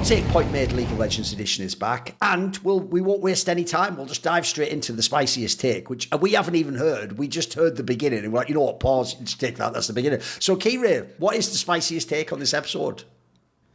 take point made League of Legends Edition is back, and we won't waste any time. We'll just dive straight into the spiciest take, which we haven't even heard. We just heard the beginning, and we're like, you know what, pause, just take that, that's the beginning. So, Keire, what is the spiciest take on this episode?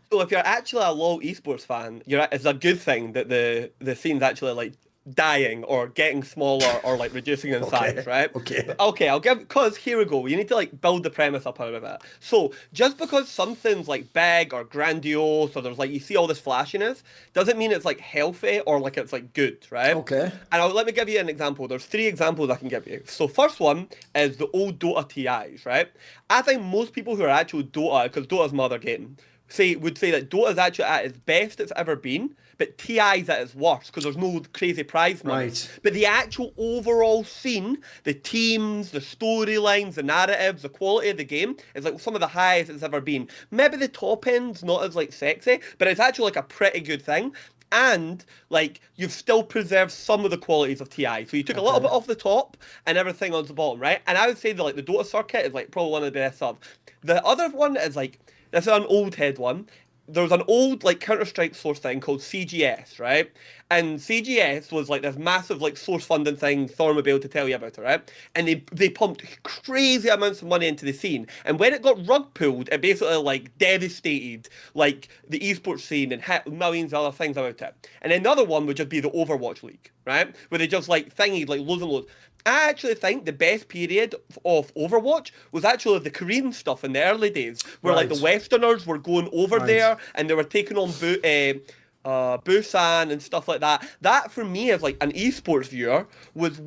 So if you're actually a LoL esports fan, it's a good thing that the scene's actually like dying or getting smaller or like reducing in size, right? Okay, because here we go. You need to like build the premise up a bit. So just because something's like big or grandiose or there's like, you see all this flashiness, doesn't mean it's like healthy or like it's like good, right? Okay. And let me give you an example. There's 3 examples I can give you. So first one is the old Dota TIs, right? I think most people who are actual Dota, because Dota's my other game, would say that Dota's actually at its best it's ever been, but TI's at its worst because there's no crazy prize money. Right. But the actual overall scene, the teams, the storylines, the narratives, the quality of the game is like some of the highest it's ever been. Maybe the top end's not as like sexy, but it's actually like a pretty good thing. And like you've still preserved some of the qualities of TI. So you took a little bit off the top and everything on the bottom, right? And I would say that like the Dota circuit is like probably one of the best of. The other one is like, this is an old head one. There's an old like Counter-Strike source thing called CGS, right? And CGS was like this massive like source funding thing. Thorin will be able to tell you about it, right? And they pumped crazy amounts of money into the scene. And when it got rug pulled, it basically like devastated like the esports scene and hit millions of other things about it. And another one would just be the Overwatch League, right? Where they just like thingied like loads and loads. I actually think the best period of Overwatch was actually the Korean stuff in the early days, where like the Westerners were going over there and they were taking on Busan and stuff like that. That for me as like an esports viewer was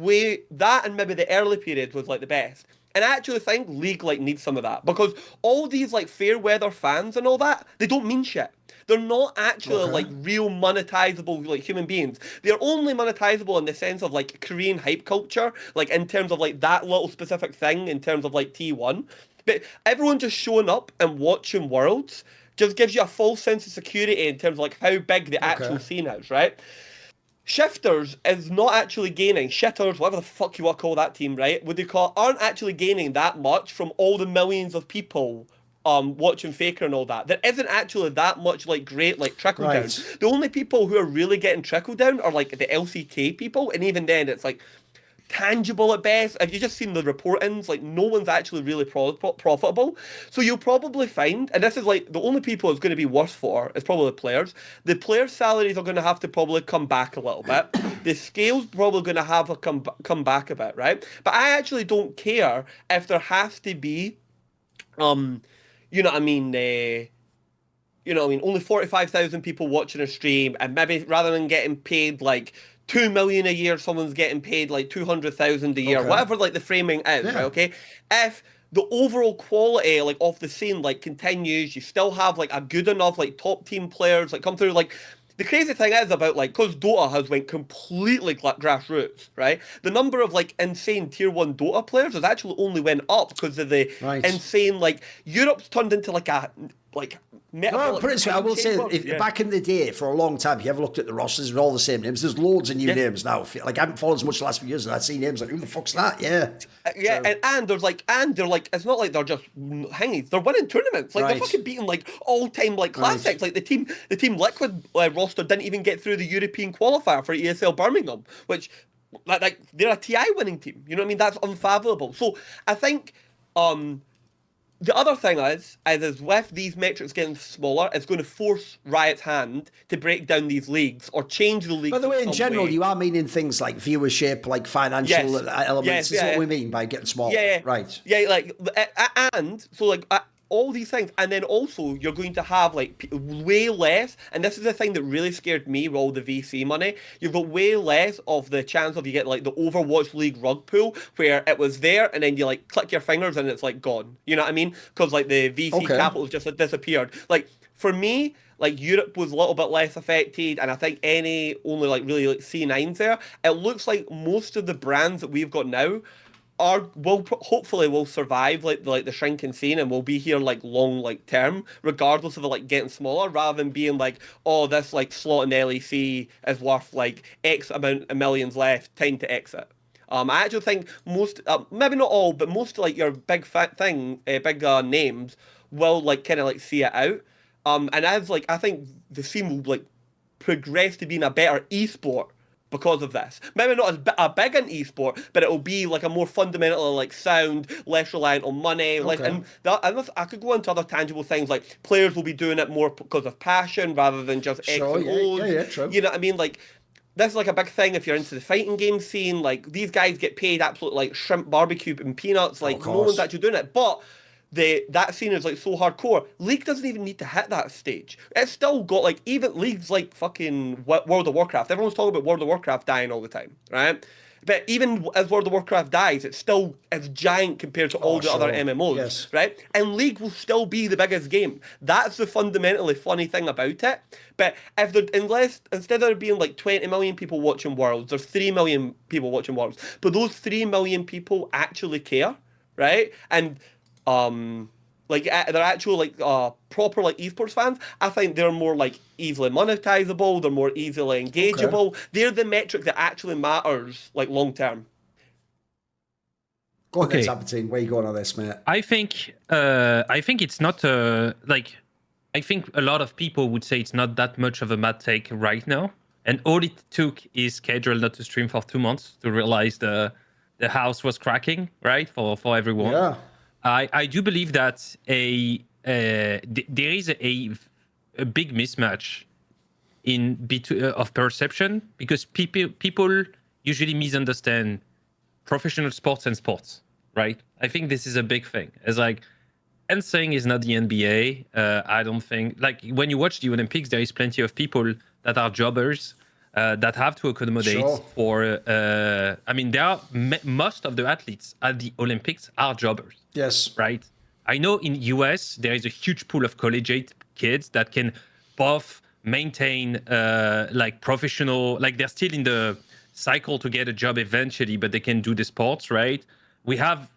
that and maybe the early period was like the best. And I actually think League like needs some of that because all these like fair weather fans and all that, they don't mean shit. They're not actually like real monetizable like human beings. They're only monetizable in the sense of like Korean hype culture, like in terms of like that little specific thing in terms of like T1. But everyone just showing up and watching Worlds just gives you a false sense of security in terms of like how big the actual scene is, right? Shifters is not actually gaining, shitters, whatever the fuck you want to call that team, right? What they call aren't actually gaining that much from all the millions of people watching Faker and all that. There isn't actually that much like great like trickle down. The only people who are really getting trickle down are like the LCK people, and even then it's like tangible at best. If you just seen the reportings, like no one's actually really profitable. So you'll probably find, and this is like the only people it's going to be worse for is probably the players. The players' salaries are going to have to probably come back a little bit. The scale's probably going to have to come back a bit, right? But I actually don't care if there has to be, you know what I mean? You know what I mean? Only 45,000 people watching a stream, and maybe rather than getting paid like 2 million a year, someone's getting paid like 200,000 a year, whatever like the framing is, right? Okay, if the overall quality like of the scene like continues, you still have like a good enough like top team players like come through. Like the crazy thing is about like because Dota has went completely grassroots, right? The number of like insane tier 1 Dota players has actually only went up because of the insane like Europe's turned into like a like. Well, I will say, back in the day, for a long time, if you ever looked at the rosters, they're all the same names. There's loads of new names now. Like, I haven't followed as much the last few years, and I see names like, who the fuck's that? Yeah. And they're like, it's not like they're just hanging. They're winning tournaments. Like, they're fucking beating, like, all-time, like, classics. Like, the team Liquid roster didn't even get through the European qualifier for ESL Birmingham, which, like, they're a TI winning team. You know what I mean? That's unfathomable. So, I think, the other thing is with these metrics getting smaller, it's going to force Riot's hand to break down these leagues or change the league. By the way, in general, you are meaning things like viewership, like financial elements. Is what we mean by getting smaller. Right. Yeah, like, and so like all these things, and then also you're going to have like way less, and this is the thing that really scared me with all the VC money. You've got way less of the chance of you get like the Overwatch League rug pull where it was there and then you like click your fingers and it's like gone. You know what I mean? Because like the VC capital just disappeared. Like for me, like Europe was a little bit less affected, and I think only like really like C9s there. It looks like most of the brands that we've got now hopefully will survive like the shrinking scene and will be here like long like term, regardless of it like getting smaller, rather than being like, oh, this like slot in LEC is worth like X amount of millions left, time to exit. I actually think most, maybe not all, but most like your big names will like kind of like see it out. And as like I think the scene will like progress to being a better esport because of this. Maybe not as a big an esport, but it'll be like a more fundamentally like sound, less reliant on money. And I could go into other tangible things like players will be doing it more because of passion rather than just X and O's. Yeah, true. You know what I mean? Like this is like a big thing if you're into the fighting game scene. Like these guys get paid absolute like shrimp barbecue and peanuts. Like no one's actually doing it, but that scene is like so hardcore. League doesn't even need to hit that stage. It's still got like even League's like fucking World of Warcraft. Everyone's talking about World of Warcraft dying all the time, right? But even as World of Warcraft dies, it's still as giant compared to all the other MMOs, right? And League will still be the biggest game. That's the fundamentally funny thing about it. But if there, instead of there being like 20 million people watching Worlds, there's 3 million people watching Worlds. But those 3 million people actually care, right? And like they're actual like proper like esports fans. I think they're more like easily monetizable. They're more easily engageable. Okay. They're the metric that actually matters like long term. Go on, then, Zaboutine. Where you going on this, mate? I think it's not like I think a lot of people would say it's not that much of a mad take right now. And all it took is Keire not to stream for 2 months to realize the house was cracking, right? For everyone. Yeah. I do believe that there is a big mismatch in of perception because people usually misunderstand professional sports and sports, right? I think this is a big thing. It's like, and saying is not the NBA. I don't think like when you watch the Olympics, there is plenty of people that are jobbers that have to accommodate for. I mean, there are most of the athletes at the Olympics are jobbers. Yes. Right. I know in US there is a huge pool of collegiate kids that can both maintain like professional, like they're still in the cycle to get a job eventually, but they can do the sports, right? We have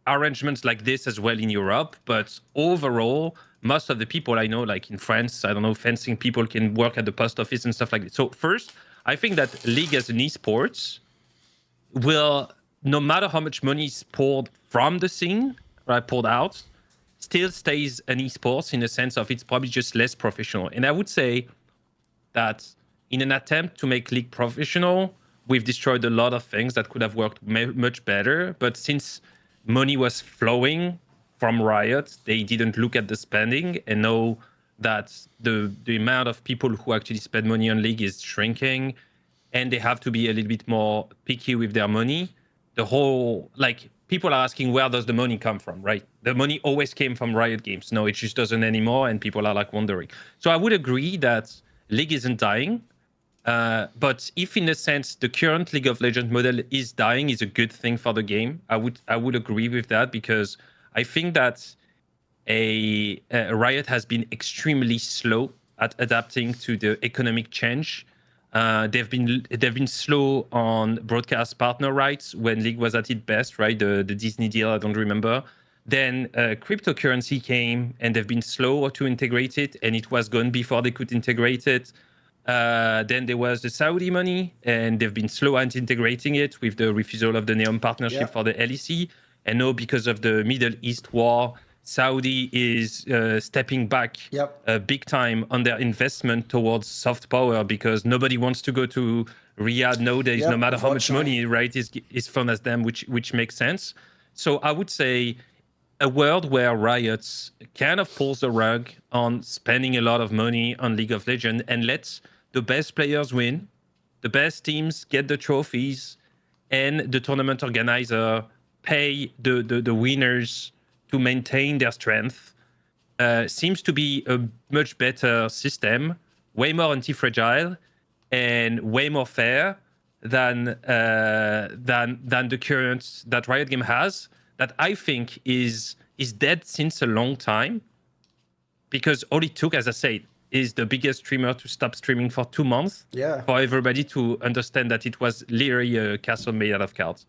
arrangements like this as well in Europe, but overall, most of the people I know, like in France, I don't know, fencing people can work at the post office and stuff like that. So first, I think that League as an esports will, no matter how much money is poured from the scene, right, poured out, still stays an esports in the sense of it's probably just less professional. And I would say that in an attempt to make League professional, we've destroyed a lot of things that could have worked much better. But since money was flowing from Riot, they didn't look at the spending and know that the amount of people who actually spend money on League is shrinking, and they have to be a little bit more picky with their money. The whole, like, people are asking, where does the money come from, right? The money always came from Riot Games. No, it just doesn't anymore, and people are like wondering. So I would agree that League isn't dying, but if in a sense the current League of Legends model is dying, is a good thing for the game. I would agree with that because I think that a Riot has been extremely slow at adapting to the economic change. They've been slow on broadcast partner rights when League was at its best, right? The Disney deal, I don't remember. Then cryptocurrency came, and they've been slow to integrate it, and it was gone before they could integrate it. Then there was the Saudi money, and they've been slow at integrating it with the refusal of the Neon partnership for the LEC. And now, because of the Middle East war, Saudi is stepping back big time on their investment towards soft power because nobody wants to go to Riyadh nowadays, no matter how much money, right, is thrown at them, which makes sense. So I would say a world where Riot kind of pulls the rug on spending a lot of money on League of Legends and lets the best players win, the best teams get the trophies, and the tournament organizer pay the winners to maintain their strength, seems to be a much better system, way more anti-fragile, and way more fair than the current that Riot Game has. That I think is dead since a long time, because all it took, as I said, is the biggest streamer to stop streaming for 2 months for everybody to understand that it was literally a castle made out of cards.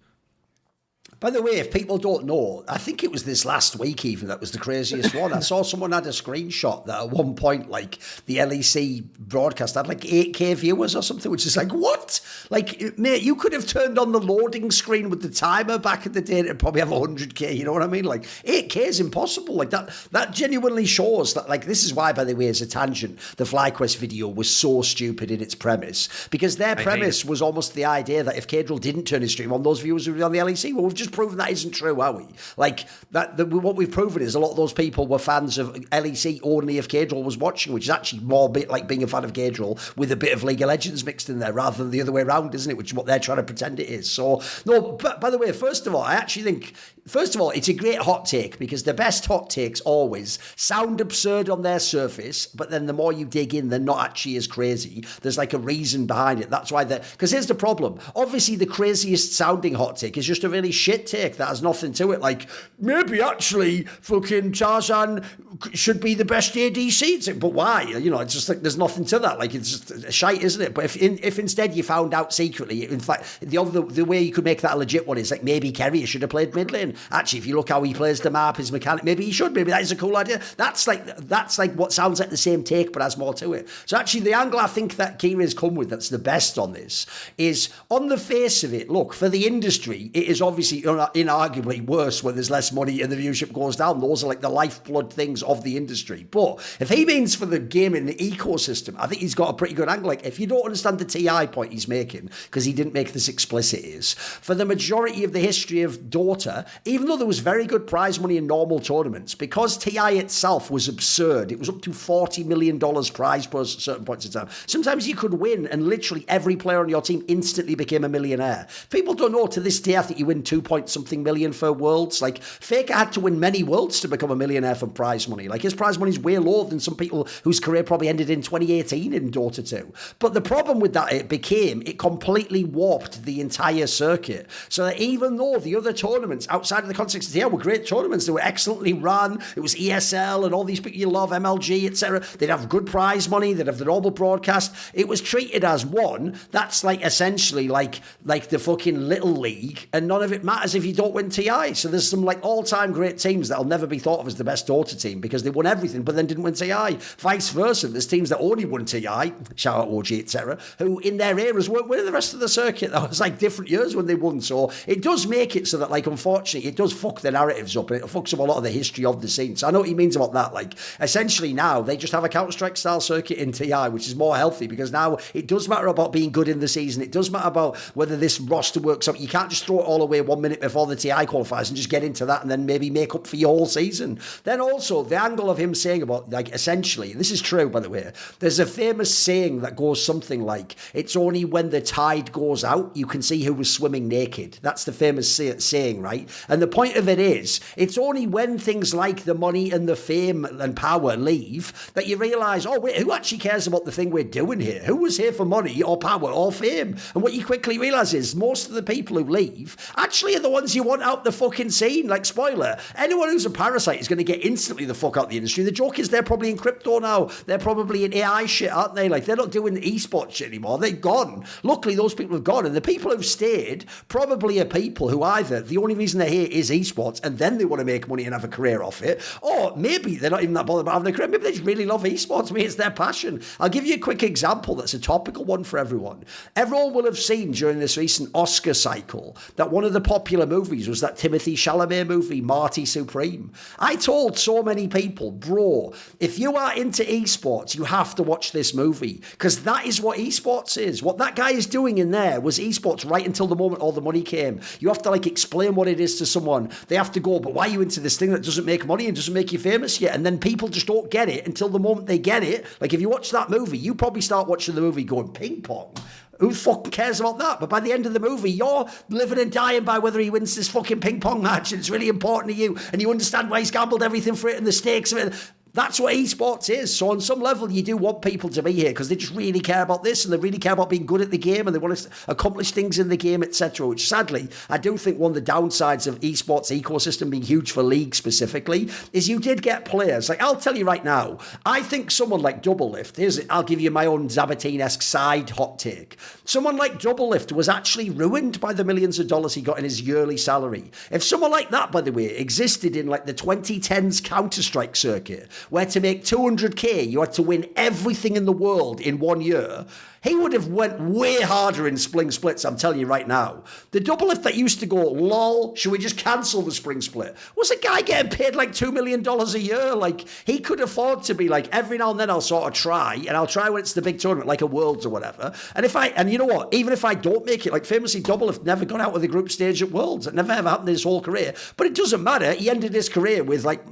By the way, if people don't know, I think it was this last week even that was the craziest one. I saw someone had a screenshot that at one point, like, the LEC broadcast had like 8K viewers or something, which is like, what? Like, mate, you could have turned on the loading screen with the timer back in the day and it'd probably have 100K, you know what I mean? Like, 8K is impossible. Like, that genuinely shows that, like, this is why, by the way, as a tangent, the FlyQuest video was so stupid in its premise, because their premise was almost the idea that if Keire didn't turn his stream on, those viewers would be on the LEC. Well, we've just proven that isn't true, are we? Like, what we've proven is a lot of those people were fans of LEC only if Keire was watching, which is actually more bit like being a fan of Keire with a bit of League of Legends mixed in there, rather than the other way around, isn't it? Which is what they're trying to pretend it is. So, no, but by the way, first of all, I actually think, it's a great hot take, because the best hot takes always sound absurd on their surface, but then the more you dig in, they're not actually as crazy. There's like a reason behind it. That's why because here's the problem. Obviously, the craziest sounding hot take is just a really shit take that has nothing to it. Like, maybe actually fucking Tarzan should be the best ADC. It's like, but why? You know, it's just like, there's nothing to that. Like, it's just a shite, isn't it? But if instead you found out secretly, in fact, the way you could make that a legit one is like, maybe Keire should have played mid lane. Actually, if you look how he plays the map, his mechanic, maybe he should. Maybe that is a cool idea. That's like what sounds like the same take, but has more to it. So actually, the angle I think that Keire has come with that's the best on this is, on the face of it, look, for the industry, it is obviously inarguably worse when there's less money and the viewership goes down. Those are like the lifeblood things of the industry. But if he means for the game and the ecosystem, I think he's got a pretty good angle. Like, if you don't understand the TI point he's making, because he didn't make this explicit, is for the majority of the history of Dota, even though there was very good prize money in normal tournaments, because TI itself was absurd, it was up to $40 million prize purse at certain points in time. Sometimes you could win and literally every player on your team instantly became a millionaire. People don't know, to this day, I think you win 2-point-something million for worlds. Like, Faker had to win many worlds to become a millionaire from prize money. Like, his prize money is way lower than some people whose career probably ended in 2018 in Dota 2. But the problem with that, it completely warped the entire circuit. So that even though the other tournaments outside of the context of TI were great tournaments, they were excellently run, it was ESL and all these people you love, MLG, etc. They'd have good prize money, they'd have the normal broadcast. It was treated as one. That's like essentially like the fucking Little League, and none of it matters if you don't win TI. So there's some like all-time great teams that'll never be thought of as the best Dota team because they won everything but then didn't win TI. Vice versa, there's teams that only won TI, shout out OG, etc., who in their eras weren't winning the rest of the circuit. That was like different years when they won. So it does make it so that, like, unfortunately, it does fuck the narratives up, and it fucks up a lot of the history of the scene. So I know what he means about that. Like, essentially now they just have a Counter-Strike style circuit in TI, which is more healthy, because now it does matter about being good in the season. It does matter about whether this roster works out. You can't just throw it all away 1 minute before the TI qualifiers and just get into that and then maybe make up for your whole season. Then also the angle of him saying about, like, essentially, this is true, by the way, there's a famous saying that goes something like, it's only when the tide goes out you can see who was swimming naked. That's the famous saying, right? And the point of it is, it's only when things like the money and the fame and power leave that you realise, oh wait, who actually cares about the thing we're doing here? Who was here for money or power or fame? And what you quickly realise is most of the people who leave actually are the ones you want out the fucking scene. Like, spoiler, anyone who's a parasite is going to get instantly the fuck out the industry. The joke is they're probably in crypto now. They're probably in AI shit, aren't they? Like, they're not doing the esports shit anymore. They're gone. Luckily, those people have gone. And the people who've stayed probably are people who either the only reason they're here is esports and then they want to make money and have a career off it, or maybe they're not even that bothered about having a career. Maybe they just really love esports. Maybe it's their passion. I'll give you a quick example that's a topical one for everyone. Everyone will have seen during this recent Oscar cycle that one of the popular movies was that Timothée Chalamet movie, Marty Supreme. I told so many people, bro, if you are into esports, you have to watch this movie, because that is what esports is. What that guy is doing in there was esports right until the moment all the money came. You have to, like, explain what it is to someone. They have to go, but why are you into this thing that doesn't make money and doesn't make you famous yet? And then people just don't get it until the moment they get it. Like, if you watch that movie, you probably start watching the movie going, ping pong? Who fucking cares about that? But by the end of the movie, you're living and dying by whether he wins this fucking ping pong match, and it's really important to you, and you understand why he's gambled everything for it and the stakes of it. That's what esports is. So on some level, you do want people to be here because they just really care about this and they really care about being good at the game and they want to accomplish things in the game, etc. Which sadly, I do think one of the downsides of esports ecosystem being huge for League specifically is you did get players. Like, I'll tell you right now, I think someone like Doublelift, I'll give you my own Zaboutine-esque side hot take. Someone like Doublelift was actually ruined by the millions of dollars he got in his yearly salary. If someone like that, by the way, existed in like the 2010s Counter-Strike circuit, where to make 200k you had to win everything in the world in 1 year, he would have went way harder in spring splits, I'm telling you right now. The Doublelift that used to go, lol, should we just cancel the spring split, was a guy getting paid like $2 million a year. Like, he could afford to be like, every now and then I'll sort of try, and I'll try when it's the big tournament, like a Worlds or whatever. And you know what, even if I don't make it, like famously Doublelift never got out of the group stage at Worlds. It never ever happened in his whole career. But it doesn't matter. He ended his career with like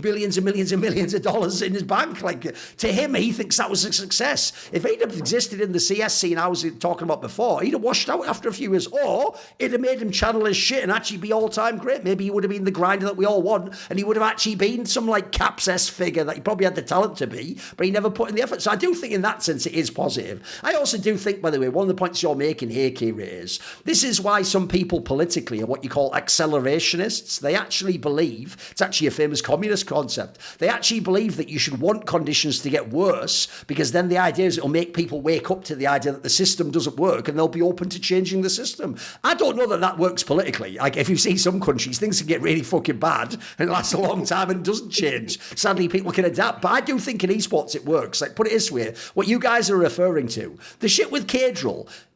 billions and millions and millions of dollars in his bank. Like, to him, he thinks that was a success. If he'd have existed in the CS scene I was talking about before, he'd have washed out after a few years, or it'd have made him channel his shit and actually be all-time great. Maybe he would have been the grinder that we all want, and he would have actually been some like Caps-esque figure that he probably had the talent to be, but he never put in the effort. So I do think in that sense it is positive. I also do think, by the way, one of the points you're making here, Keire, is this is why some people politically are what you call accelerationists. They actually believe, it's actually a famous communist concept, they actually believe that you should want conditions to get worse, because then the idea is it'll make people wake up to the idea that the system doesn't work and they'll be open to changing the system. I don't know that that works politically. Like, if you see some countries, things can get really fucking bad and it lasts a long time and doesn't change. Sadly, people can adapt. But I do think in esports it works. Like, put it this way, what you guys are referring to, the shit with Keire,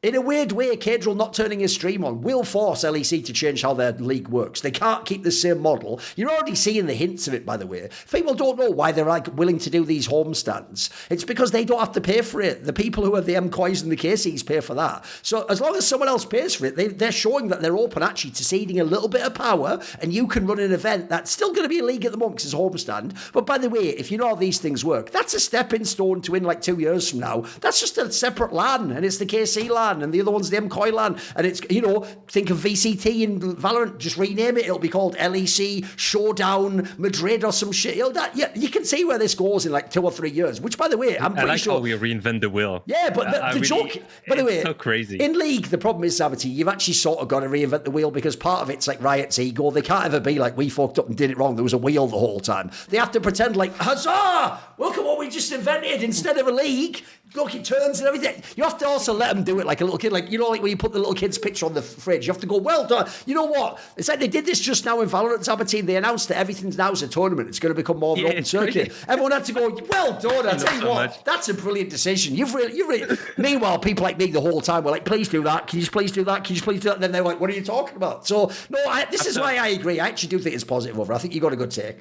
in a weird way, Keire not turning his stream on will force LEC to change how their league works. They can't keep the same model. You're already seeing the hints of it, by the way. People don't know why they're like willing to do these homestands. It's because they don't have to pay for it. The people who are the MCoys and the KCs pay for that. So as long as someone else pays for it, they're showing that they're open actually to ceding a little bit of power, and you can run an event that's still going to be a league at the moment because it's a homestand. But by the way, if you know how these things work, that's a stepping stone to in like 2 years from now. That's just a separate LAN, and it's the KC LAN, and the other one's the MCoy LAN. And it's, you know, think of VCT in Valorant, just rename it. It'll be called LEC Showdown Madrid or some shit. Yeah, you can see where this goes in like 2 or 3 years, which, by the way, I'm pretty sure. How we reinvent the wheel. Yeah, but the joke, by the way, so crazy. In League, the problem is, Zaboutine, you've actually sort of got to reinvent the wheel, because part of it's like Riot's ego. They can't ever be like, we fucked up and did it wrong, there was a wheel the whole time. They have to pretend like, huzzah, look at what we just invented. Instead of a league, look, it turns and everything. You have to also let them do it like a little kid. Like, you know, like when you put the little kid's picture on the fridge, you have to go, well done. You know what? It's like they did this just now in Valorant, Zaboutine. They announced that everything's now is a tournament. It's going to become more of an open circuit. Everyone had to go, well done. I tell you what, that's a brilliant decision. You've really. Meanwhile, people like me the whole time were like, please do that. Can you just please do that? Can you just please do that? And then they're like, what are you talking about? So, no, this is why I agree. I actually do think it's positive over. I think you got a good take.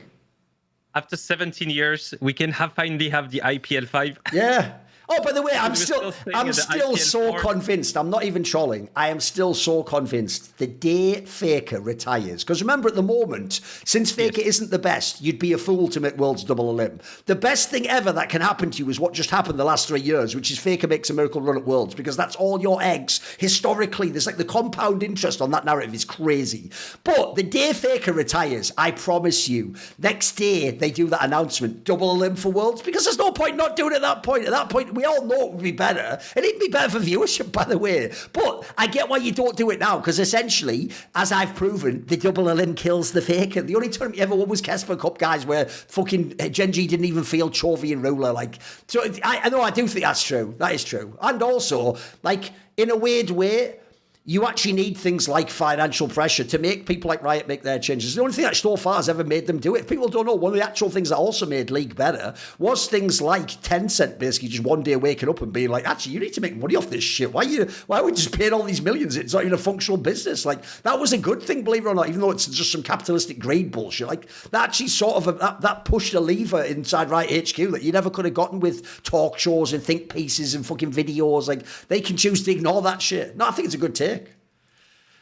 After 17 years, we can finally have the IPL 5. Yeah. Oh, by the way, I'm still so convinced. I'm not even trolling. I am still so convinced the day Faker retires. Because remember, at the moment, since Faker isn't the best, you'd be a fool to make Worlds double a limb. The best thing ever that can happen to you is what just happened the last 3 years, which is Faker makes a miracle run at Worlds, because that's all your eggs. Historically, there's like the compound interest on that narrative is crazy. But the day Faker retires, I promise you, next day they do that announcement, double a limb for Worlds, because there's no point not doing it at that point. At that point, we all know it would be better. And it'd be better for viewership, by the way. But I get why you don't do it now, because essentially, as I've proven, the double a limb kills the Faker. The only tournament you ever won was Kesper Cup, guys, where fucking Genji didn't even feel Chovy and Ruler. Like, so I know, I do think that's true. That is true. And also, like, in a weird way, you actually need things like financial pressure to make people like Riot make their changes. The only thing that so far has ever made them do it, people don't know, one of the actual things that also made League better was things like Tencent basically just one day waking up and being like, actually, you need to make money off this shit. Why are we just paying all these millions? It's not even a functional business. Like, that was a good thing, believe it or not, even though it's just some capitalistic greed bullshit. Like, that actually sort of, that pushed a lever inside Riot HQ that you never could have gotten with talk shows and think pieces and fucking videos. Like, they can choose to ignore that shit. No, I think it's a good take.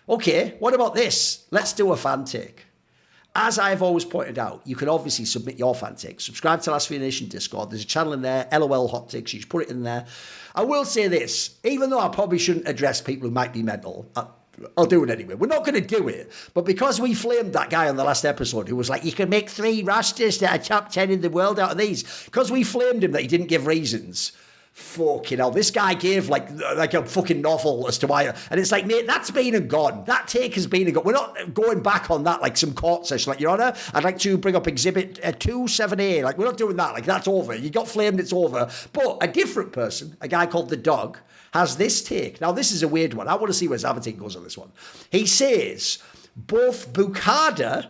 Okay, what about this? Let's do a fan take. As I've always pointed out, you can obviously submit your fan takes. Subscribe to Last Fear Nation Discord. There's a channel in there, LOL Hot Takes. You just put it in there. I will say this, even though I probably shouldn't address people who might be mental, I'll do it anyway. We're not going to do it, but because we flamed that guy on the last episode who was like, you can make 3 rosters that are top 10 in the world out of these, because we flamed him that he didn't give reasons. Fucking hell, this guy gave like a fucking novel as to why, and it's like, mate, that's been and gone. That take has been and gone. We're not going back on that like some court session. Like, Your Honour, I'd like to bring up Exhibit 27A. Like, we're not doing that. Like, that's over. You got flamed, it's over. But a different person, a guy called The Dog, has this take. Now, this is a weird one. I want to see where Zaboutine goes on this one. He says both Boukada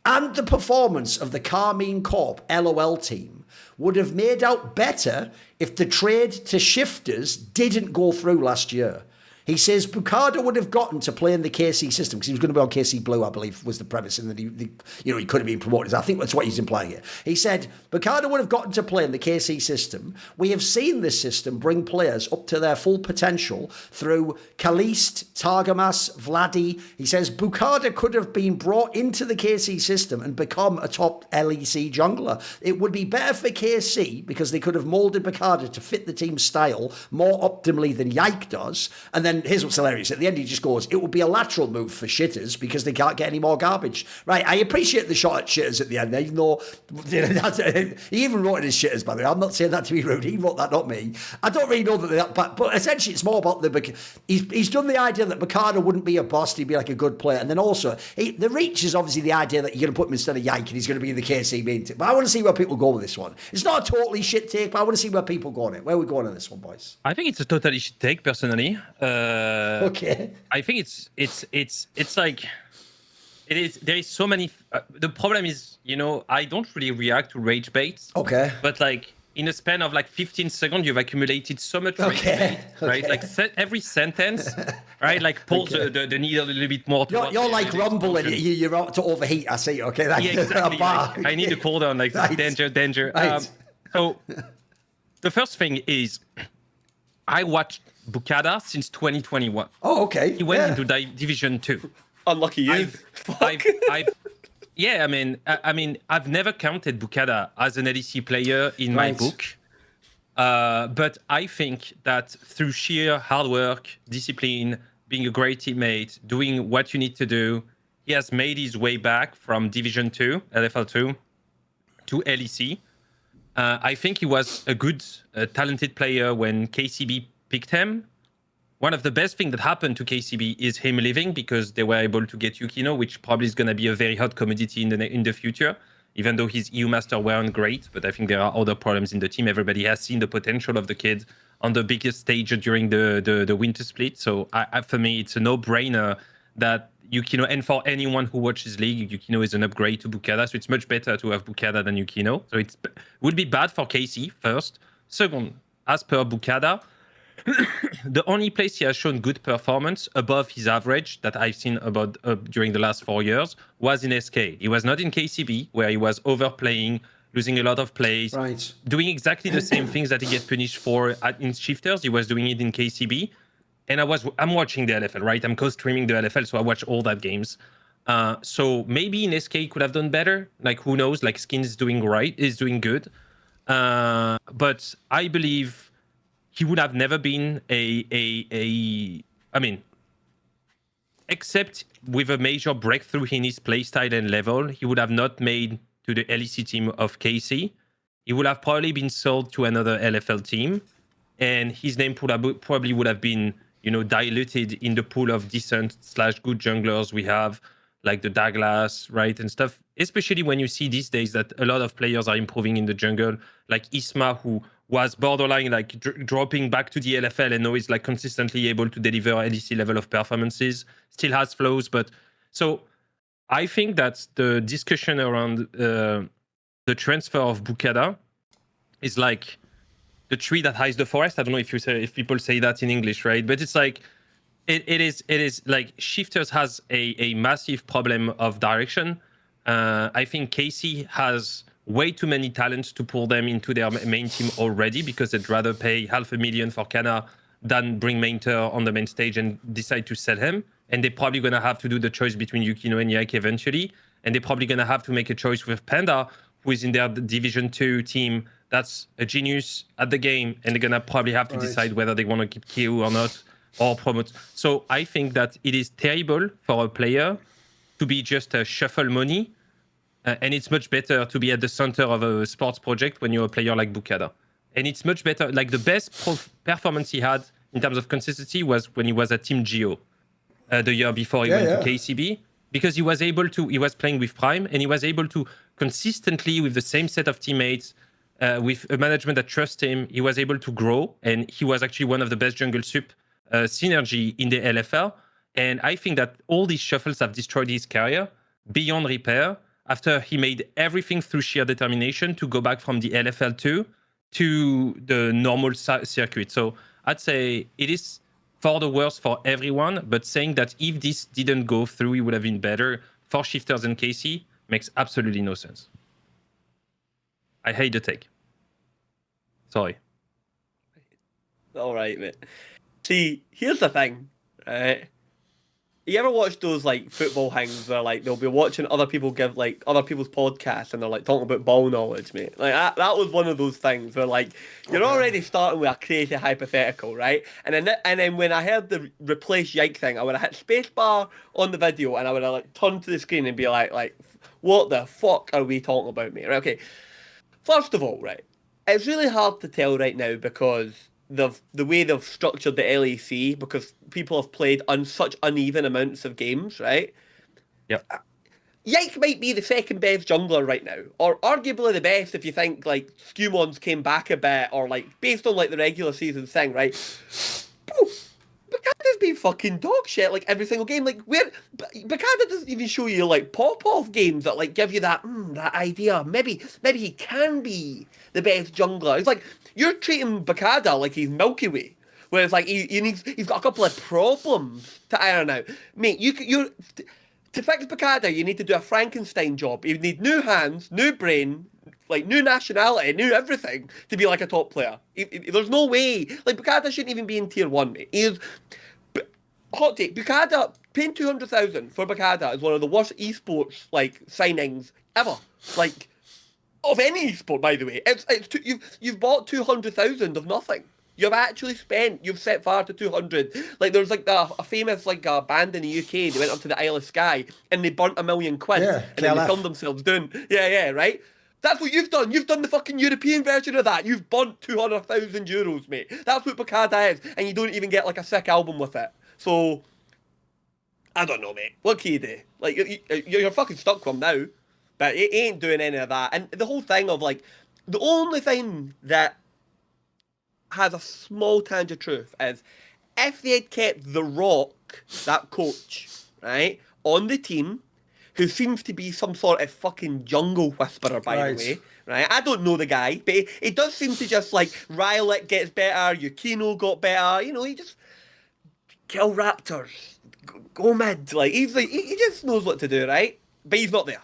and the performance of the Carmine Corp LOL team would have made out better if the trade to shifters didn't go through last year. He says Boukada would have gotten to play in the KC system because he was going to be on KC Blue, I believe, was the premise, and that he could have been promoted. I think that's what he's implying here. He said Boukada would have gotten to play in the KC system. We have seen this system bring players up to their full potential through Kalist, Targamas, Vladi. He says Boukada could have been brought into the KC system and become a top LEC jungler. It would be better for KC because they could have moulded Boukada to fit the team's style more optimally than Yike does. And then here's what's hilarious. At the end, he just goes, it would be a lateral move for shitters because they can't get any more garbage. Right, I appreciate the shot at shitters at the end, even though he even wrote it as shitters, by the way. I'm not saying that to be rude. He wrote that, not me. I don't really know that, but essentially it's more about he's done the idea that Boukada wouldn't be a boss, he'd be like a good player. And then also, the reach is obviously the idea that you're going to put him instead of Yike and he's going to be in the KC main team. But I want to see where people go with this one. It's not a totally shit take, but I want to see where people go on it. Where are we going on this one, boys? I think it's a totally shit take, personally. Okay. I think it's like it is. There is so many. The problem is, I don't really react to rage baits. Okay. But like in a span of like 15 seconds, you've accumulated so much rage bait, right? Okay. Like every sentence, right? Like pulls the needle a little bit more. You're like Rumble and you're out to overheat. I see. Okay. Yeah, exactly. Like, I need to cool down. Like Right. danger. Right. So the first thing is, I watched Boukada since 2021. Oh, okay. He went into Division 2. Unlucky you. Yeah, I mean, I've never counted Boukada as an LEC player in my book. But I think that through sheer hard work, discipline, being a great teammate, doing what you need to do, he has made his way back from Division 2, LFL2, to LEC. I think he was a good, talented player when KCB picked him. One of the best things that happened to KCB is him leaving because they were able to get Yukino, which probably is going to be a very hot commodity in the future, even though his EU Master weren't great. But I think there are other problems in the team. Everybody has seen the potential of the kid on the biggest stage during the winter split. So for me, it's a no-brainer that Yukino, and for anyone who watches League, Yukino is an upgrade to Boukada. So it's much better to have Boukada than Yukino. So it would be bad for KC, first. Second, as per Boukada, the only place he has shown good performance above his average that I've seen about during the last 4 years was in SK. He was not in KCB, where he was overplaying, losing a lot of plays, right, doing exactly the same things that he gets punished for in shifters. He was doing it in KCB. And I'm watching the LFL, right? I'm co-streaming the LFL, so I watch all that games. So maybe in SK he could have done better. Like, who knows? Like, Skin is doing good. But I believe he would have never been except with a major breakthrough in his playstyle and level, he would have not made to the LEC team of KC. He would have probably been sold to another LFL team, and his name probably would have been, diluted in the pool of decent/good junglers we have, like the Douglas, right, and stuff. Especially when you see these days that a lot of players are improving in the jungle, like Isma, who was borderline like dropping back to the LFL and now is like consistently able to deliver LEC level of performances, still has flaws. But so I think that the discussion around the transfer of Boukada is like the tree that hides the forest. I don't know if people say that in English, right? But it's like it is like Shifters has a massive problem of direction. I think KC has way too many talents to pull them into their main team already, because they'd rather pay $500,000 for Kana than bring Mainter on the main stage and decide to sell him. And they're probably going to have to do the choice between Yukino and Yike eventually. And they're probably going to have to make a choice with Panda, who is in their Division 2 team. That's a genius at the game. And they're going to probably have to decide whether they want to keep Keire or not. or promote. So I think that it is terrible for a player to be just a shuffle money, and it's much better to be at the center of a sports project when you're a player like Boukada. And it's much better. Like the best performance he had in terms of consistency was when he was at Team Geo the year before he went to KCB, because he was playing with Prime, and he was able to consistently, with the same set of teammates, with a management that trusts him, he was able to grow, and he was actually one of the best jungle sup synergy in the LFL. And I think that all these shuffles have destroyed his career beyond repair after he made everything through sheer determination to go back from the LFL2 to the normal circuit. So I'd say it is for the worst for everyone, but saying that if this didn't go through, it would have been better for Shifters and KC makes absolutely no sense. I hate the take. Sorry. All right, mate. See, here's the thing, right? You ever watch those like football hangs where like they'll be watching other people give like other people's podcasts and they're like talking about ball knowledge, mate? Like that was one of those things where like you're already starting with a crazy hypothetical, right? And then when I heard the replace yike thing, I would have hit spacebar on the video and I would have like turned to the screen and be like, what the fuck are we talking about, mate? Right, okay. First of all, right, it's really hard to tell right now because the way they've structured the LEC, because people have played on such uneven amounts of games, right? Yep. Yike might be the second best jungler right now, or arguably the best if you think like Skumons came back a bit, or like based on like the regular season thing, right? Bro, Boukada's been fucking dog shit like every single game. Like where Boukada doesn't even show you like pop-off games that like give you that idea. Maybe he can be the best jungler. It's like you're treating Boukada like he's Milky Way, whereas like he's got a couple of problems to iron out. Mate, you're to fix Boukada, you need to do a Frankenstein job. You need new hands, new brain, like new nationality, new everything to be like a top player. There's no way. Like Boukada shouldn't even be in tier 1, mate. Hot take, Boukada, paying 200,000 for Boukada is one of the worst esports like signings ever. Like of any esport, by the way. You've bought 200,000 of nothing. You've set fire to 200. Like there's like a famous like a band in the UK. They went up to the Isle of Skye and they burnt £1 million, and then they filmed themselves doing right. That's what you've done. You've done the fucking European version of that. You've burnt 200,000 euros, mate. That's what Boukada is, and you don't even get like a sick album with it. So I don't know, mate. What can you do? Like you're fucking stuck with him now, but it ain't doing any of that. And the whole thing of like the only thing that has a small tinge of truth is if they had kept The Rock, that coach, right, on the team, who seems to be some sort of fucking jungle whisperer, by the way, right? I don't know the guy, but he does seem to just like, Rylak gets better, Yukino got better, you know, he just kill raptors, go mid, like, he just knows what to do, right? But he's not there.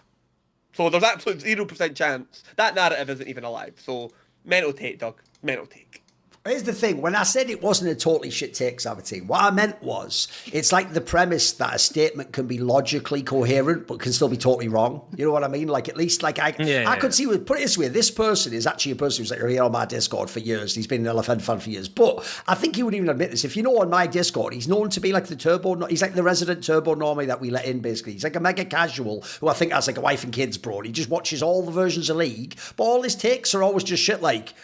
So there's absolute 0% chance. That narrative isn't even alive. So, mental take, Doug. Mental take. Here's the thing. When I said it wasn't a totally shit take, Zaboutine, what I meant was it's like the premise that a statement can be logically coherent but can still be totally wrong. You know what I mean? Like at least like I could see, put it this way, this person is actually a person who's like here on my Discord for years. He's been an LFN fan for years. But I think he would even admit this. If you know on my Discord, he's known to be like the turbo, he's like the resident turbo normie that we let in basically. He's like a mega casual who I think has like a wife and kids, bro. And he just watches all the versions of League, but all his takes are always just shit like,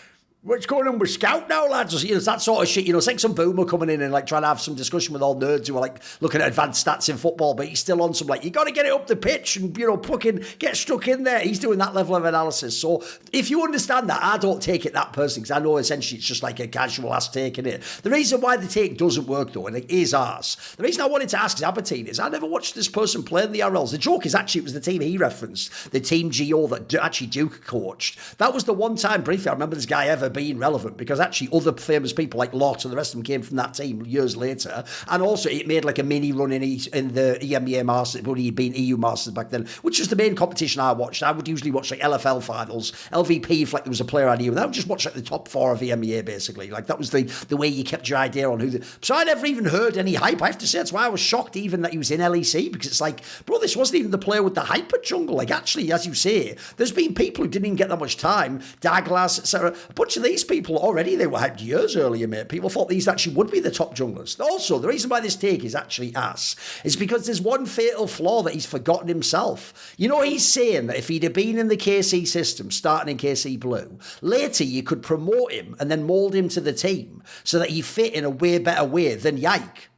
what's going on with Scout now, lads? You know, it's that sort of shit. You know, it's like some boomer coming in and like trying to have some discussion with all nerds who are like looking at advanced stats in football, but he's still on some like, you got to get it up the pitch and, you know, fucking get stuck in there. He's doing that level of analysis. So if you understand that, I don't take it that personally because I know essentially it's just like a casual ass taking it. The reason why the take doesn't work though, and it is ours, the reason I wanted to ask Zaboutine is I never watched this person play in the RLs. The joke is actually it was the team he referenced, the team Geo that actually Duke coached. That was the one time briefly I remember this guy ever being relevant because actually other famous people like Lot and the rest of them came from that team years later, and also it made like a mini run in the EMEA Masters, but he'd been EU Masters back then, which was the main competition I watched. I would usually watch like LFL finals, LVP if like there was a player I knew, and I would just watch like the top 4 of EMEA basically. Like that was the way you kept your idea on who so I never even heard any hype. I have to say that's why I was shocked even that he was in LEC, because it's like, bro, this wasn't even the player with the hype at jungle. Like actually, as you say, there's been people who didn't even get that much time, Douglas, etc. A bunch to these people already, they were hyped years earlier, mate. People thought these actually would be the top junglers. Also, the reason why this take is actually ass is because there's one fatal flaw that he's forgotten himself. You know, he's saying that if he'd have been in the KC system, starting in KC Blue, later you could promote him and then mould him to the team so that he fit in a way better way than Yike.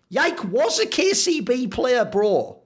Yike was a KCB player, bro.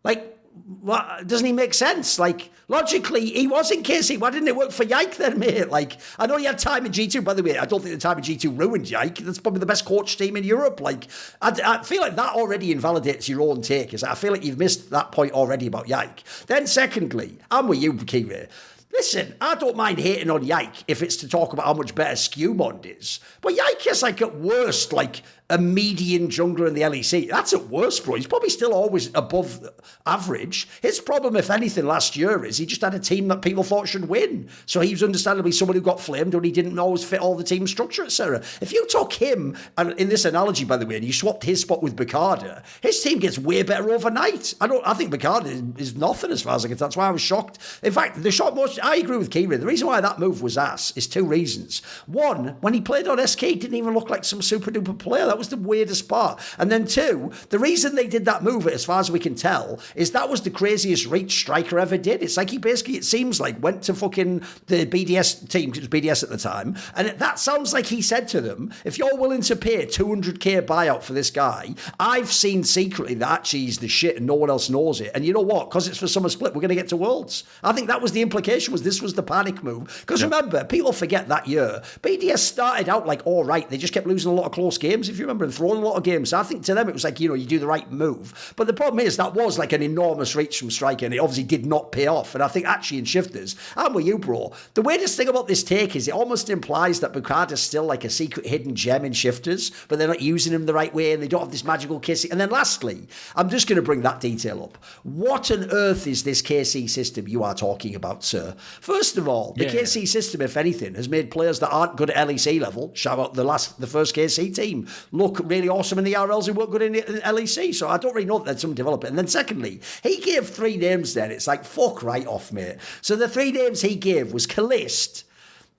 Like, what, doesn't he make sense? Like, logically, he was in KC. Why didn't it work for Yike then, mate? Like, I know you had time in G2. By the way, I don't think the time in G2 ruined Yike. That's probably the best coach team in Europe. Like, I feel like that already invalidates your own take. I feel like you've missed that point already about Yike. Then secondly, I'm with you, Keire. Listen, I don't mind hating on Yike if it's to talk about how much better Skewmond is. But Yike is, like, at worst, like, a median jungler in the LEC. That's at worst, bro. He's probably still always above average. His problem, if anything, last year is he just had a team that people thought should win. So he was understandably someone who got flamed when he didn't always fit all the team structure, etc. If you took him, and in this analogy, by the way, and you swapped his spot with Boukada, his team gets way better overnight. I think Boukada is nothing as far as I can tell. That's why I was shocked. In fact, I agree with Keire. The reason why that move was ass is two reasons. One, when he played on SK, he didn't even look like some super duper player. That was the weirdest part. And then two, the reason they did that move, as far as we can tell, is that was the craziest reach Striker ever did. It's like he basically, it seems like, went to fucking the BDS team, it was BDS at the time, and that sounds like he said to them, if you're willing to pay 200k buyout for this guy, I've seen secretly that actually he's the shit and no one else knows it. And you know what? Because it's for Summer Split, we're going to get to Worlds. I think that was the implication, was this was the panic move. Because remember, people forget that year, BDS started out like all right. They just kept losing a lot of close games, if you remember, and throwing a lot of games. So I think to them it was like, you do the right move. But the problem is that was like an enormous reach from Striker, and it obviously did not pay off. And I think actually in Shifters, I'm with you, bro. The weirdest thing about this take is it almost implies that Boukada's still like a secret hidden gem in Shifters, but they're not using him the right way and they don't have this magical KC. And then lastly, I'm just going to bring that detail up. What on earth is this KC system you are talking about, sir? First of all, the KC system, if anything, has made players that aren't good at LEC level, shout out the first KC team, look really awesome in the RLs who weren't good in LEC. So I don't really know that there's some development. And then secondly, he gave three names then. It's like, fuck right off, mate. So the three names he gave was Kalist,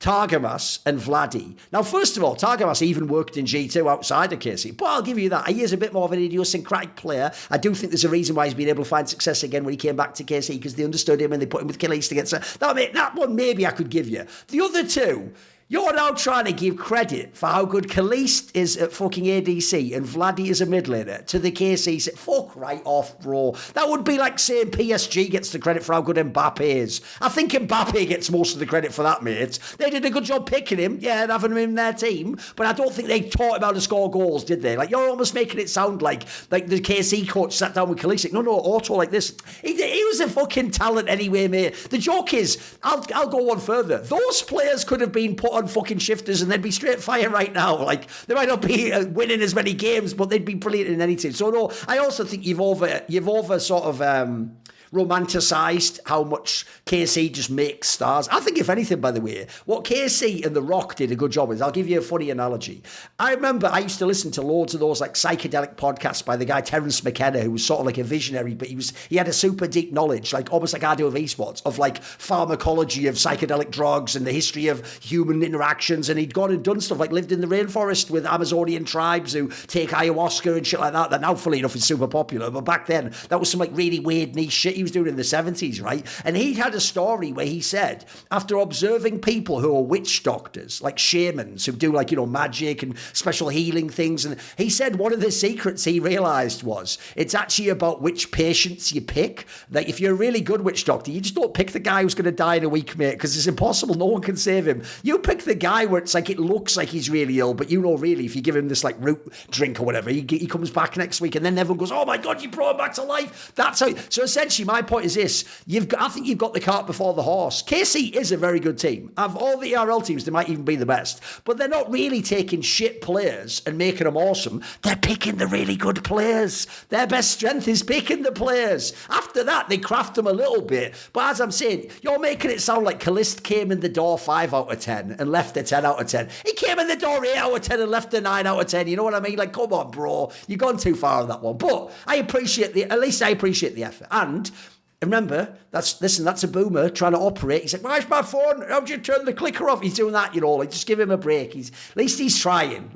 Targamas and Vladdy. Now, first of all, Targamas even worked in G2 outside of KC, but I'll give you that. He is a bit more of an idiosyncratic player. I do think there's a reason why he's been able to find success again when he came back to KC, because they understood him and they put him with Kalist against her. That one maybe I could give you. The other two, you're now trying to give credit for how good Kalist is at fucking ADC and Vladdy is a mid laner to the KC. Fuck right off, bro. That would be like saying PSG gets the credit for how good Mbappe is. I think Mbappe gets most of the credit for that, mate. They did a good job picking him, and having him in their team, but I don't think they taught him how to score goals, did they? Like, you're almost making it sound like the KC coach sat down with Kalist. No, Auto like this. He was a fucking talent anyway, mate. The joke is, I'll go one further. Those players could have been put on fucking Shifters and they'd be straight fire right now. Like, they might not be winning as many games, but they'd be brilliant in any team. So no, I also think you've over sort of romanticised how much KC just makes stars. I think, if anything, by the way, what KC and The Rock did a good job is, I'll give you a funny analogy. I remember I used to listen to loads of those like psychedelic podcasts by the guy Terence McKenna, who was sort of like a visionary, but he had a super deep knowledge, like almost like I do of esports, of like pharmacology of psychedelic drugs and the history of human interactions. And he'd gone and done stuff like lived in the rainforest with Amazonian tribes who take ayahuasca and shit like that. That now, fully enough, is super popular. But back then, that was some like really weird niche shit he was doing in the 70s, right? And he had a story where he said, after observing people who are witch doctors, like shamans who do like, magic and special healing things, and he said one of the secrets he realized was it's actually about which patients you pick. Like, if you're a really good witch doctor, you just don't pick the guy who's going to die in a week, mate, because it's impossible. No one can save him. You pick the guy where it's like it looks like he's really ill, but really, if you give him this like root drink or whatever, he comes back next week, and then everyone goes, oh my God, you brought him back to life. That's how. So essentially, my point is this: I think you've got the cart before the horse. KC is a very good team. Of all the ERL teams, they might even be the best, but they're not really taking shit players and making them awesome. They're picking the really good players. Their best strength is picking the players. After that, they craft them a little bit. But as I'm saying, you're making it sound like Kalist came in the door 5 out of 10 and left a 10 out of 10. He came in the door 8 out of 10 and left a 9 out of 10. You know what I mean? Like, come on, bro. You've gone too far on that one. But at least I appreciate the effort. And Remember, that's a boomer trying to operate. He's like, where's my phone? How do you turn the clicker off? He's doing that, like just give him a break. At least he's trying.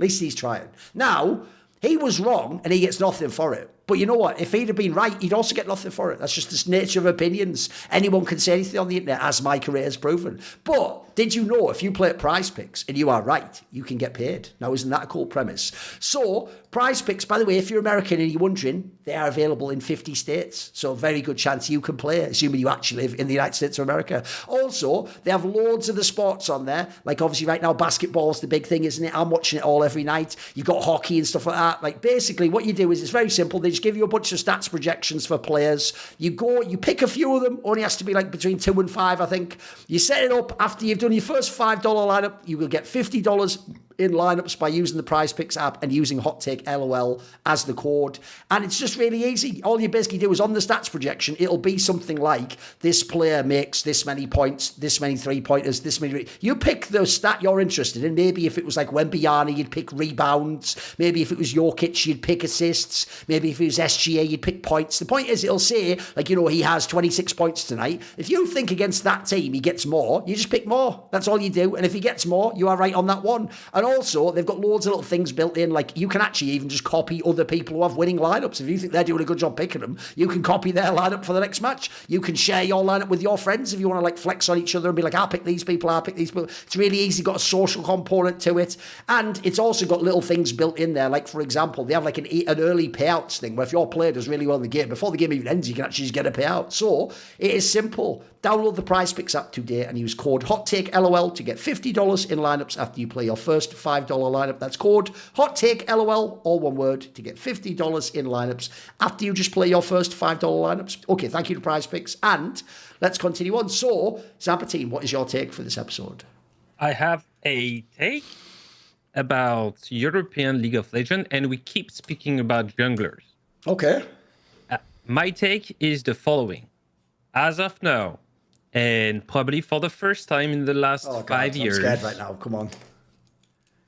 Now, he was wrong and he gets nothing for it. But you know what? If he'd have been right, he'd also get nothing for it. That's just the nature of opinions. Anyone can say anything on the internet, as my career has proven. But did you know if you play at Prize Picks and you are right, you can get paid? Now, isn't that a cool premise? So, Prize Picks, by the way, if you're American and you're wondering, they are available in 50 states. So, a very good chance you can play, assuming you actually live in the United States of America. Also, they have loads of the sports on there. Like, obviously, right now, basketball's the big thing, isn't it? I'm watching it all every night. You've got hockey and stuff like that. Like, basically, what you do is it's very simple. They just give you a bunch of stats projections for players. You pick a few of them. Only has to be like between 2 and 5, I think. You set it up. After you've done your first $5 lineup, you will get $50 in lineups by using the Prize Picks app and using Hot Take LOL as the code. And it's just really easy. All you basically do is on the stats projection, it'll be something like this player makes this many points, this many 3-pointers, this many. You pick the stat you're interested in. Maybe if it was like Wembyana, you'd pick rebounds. Maybe if it was Jokic, you'd pick assists. Maybe if it was SGA, you'd pick points. The point is, it'll say, like, he has 26 points tonight. If you think against that team he gets more, you just pick more. That's all you do. And if he gets more, you are right on that one. And also, they've got loads of little things built in, like you can actually even just copy other people who have winning lineups. If you think they're doing a good job picking them, you can copy their lineup for the next match. You can share your lineup with your friends if you want to like flex on each other and be like, I'll pick these people, I'll pick these people. It's really easy, got a social component to it. And it's also got little things built in there. Like, for example, they have like an early payouts thing where if your player does really well in the game, before the game even ends, you can actually just get a payout. So it is simple. Download the Prize Picks app today and use code HOTTAKELOL to get $50 in lineups after you play your first $5 lineup. That's code HOTTAKELOL, all one word, to get $50 in lineups after you just play your first $5 lineups. Okay, thank you to Prize Picks. And let's continue on. So, Zaboutine, what is your take for this episode? I have a take about European League of Legends, and we keep speaking about junglers. Okay. My take is the following. As of now, and probably for the first time in the last 5 years. I'm scared right now. Come on.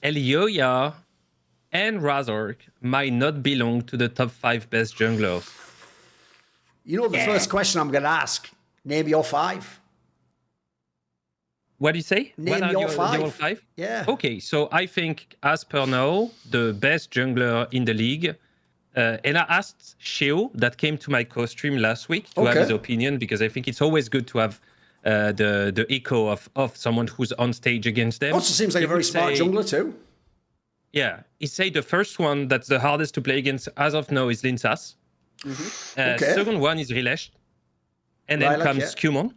Elyoya and Razork might not belong to the top 5 best junglers. The first question I'm going to ask, name your 5. What do you say? Name your 5. Your 5? Yeah. Okay, so I think, as per now, the best jungler in the league, and I asked Sheo, that came to my co-stream last week, to have his opinion, because I think it's always good to have the echo of someone who's on stage against them. Also seems like a very smart jungler too. Yeah, he said the first one that's the hardest to play against as of now is Linsas. Mm-hmm. Second one is Rilesh. And then comes Skumon.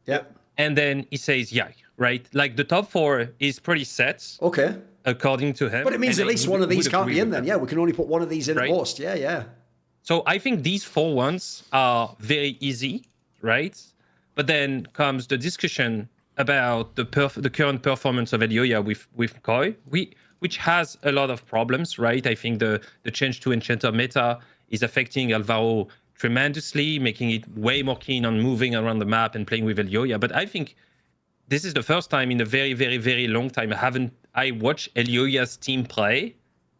Yeah. And then he says Yai, right? Like the top 4 is pretty set. Okay. According to him. But it means at least one of these can't be in then. Yeah, we can only put one of these in at most. Yeah. So I think these 4 ones are very easy, right? But then comes the discussion about the current performance of Elyoya with Koi, which has a lot of problems, right? I think the change to Enchanter meta is affecting Alvaro tremendously, making it way more keen on moving around the map and playing with Elyoya. But I think this is the first time in a very, very, very long time I watch Elyoya's team play,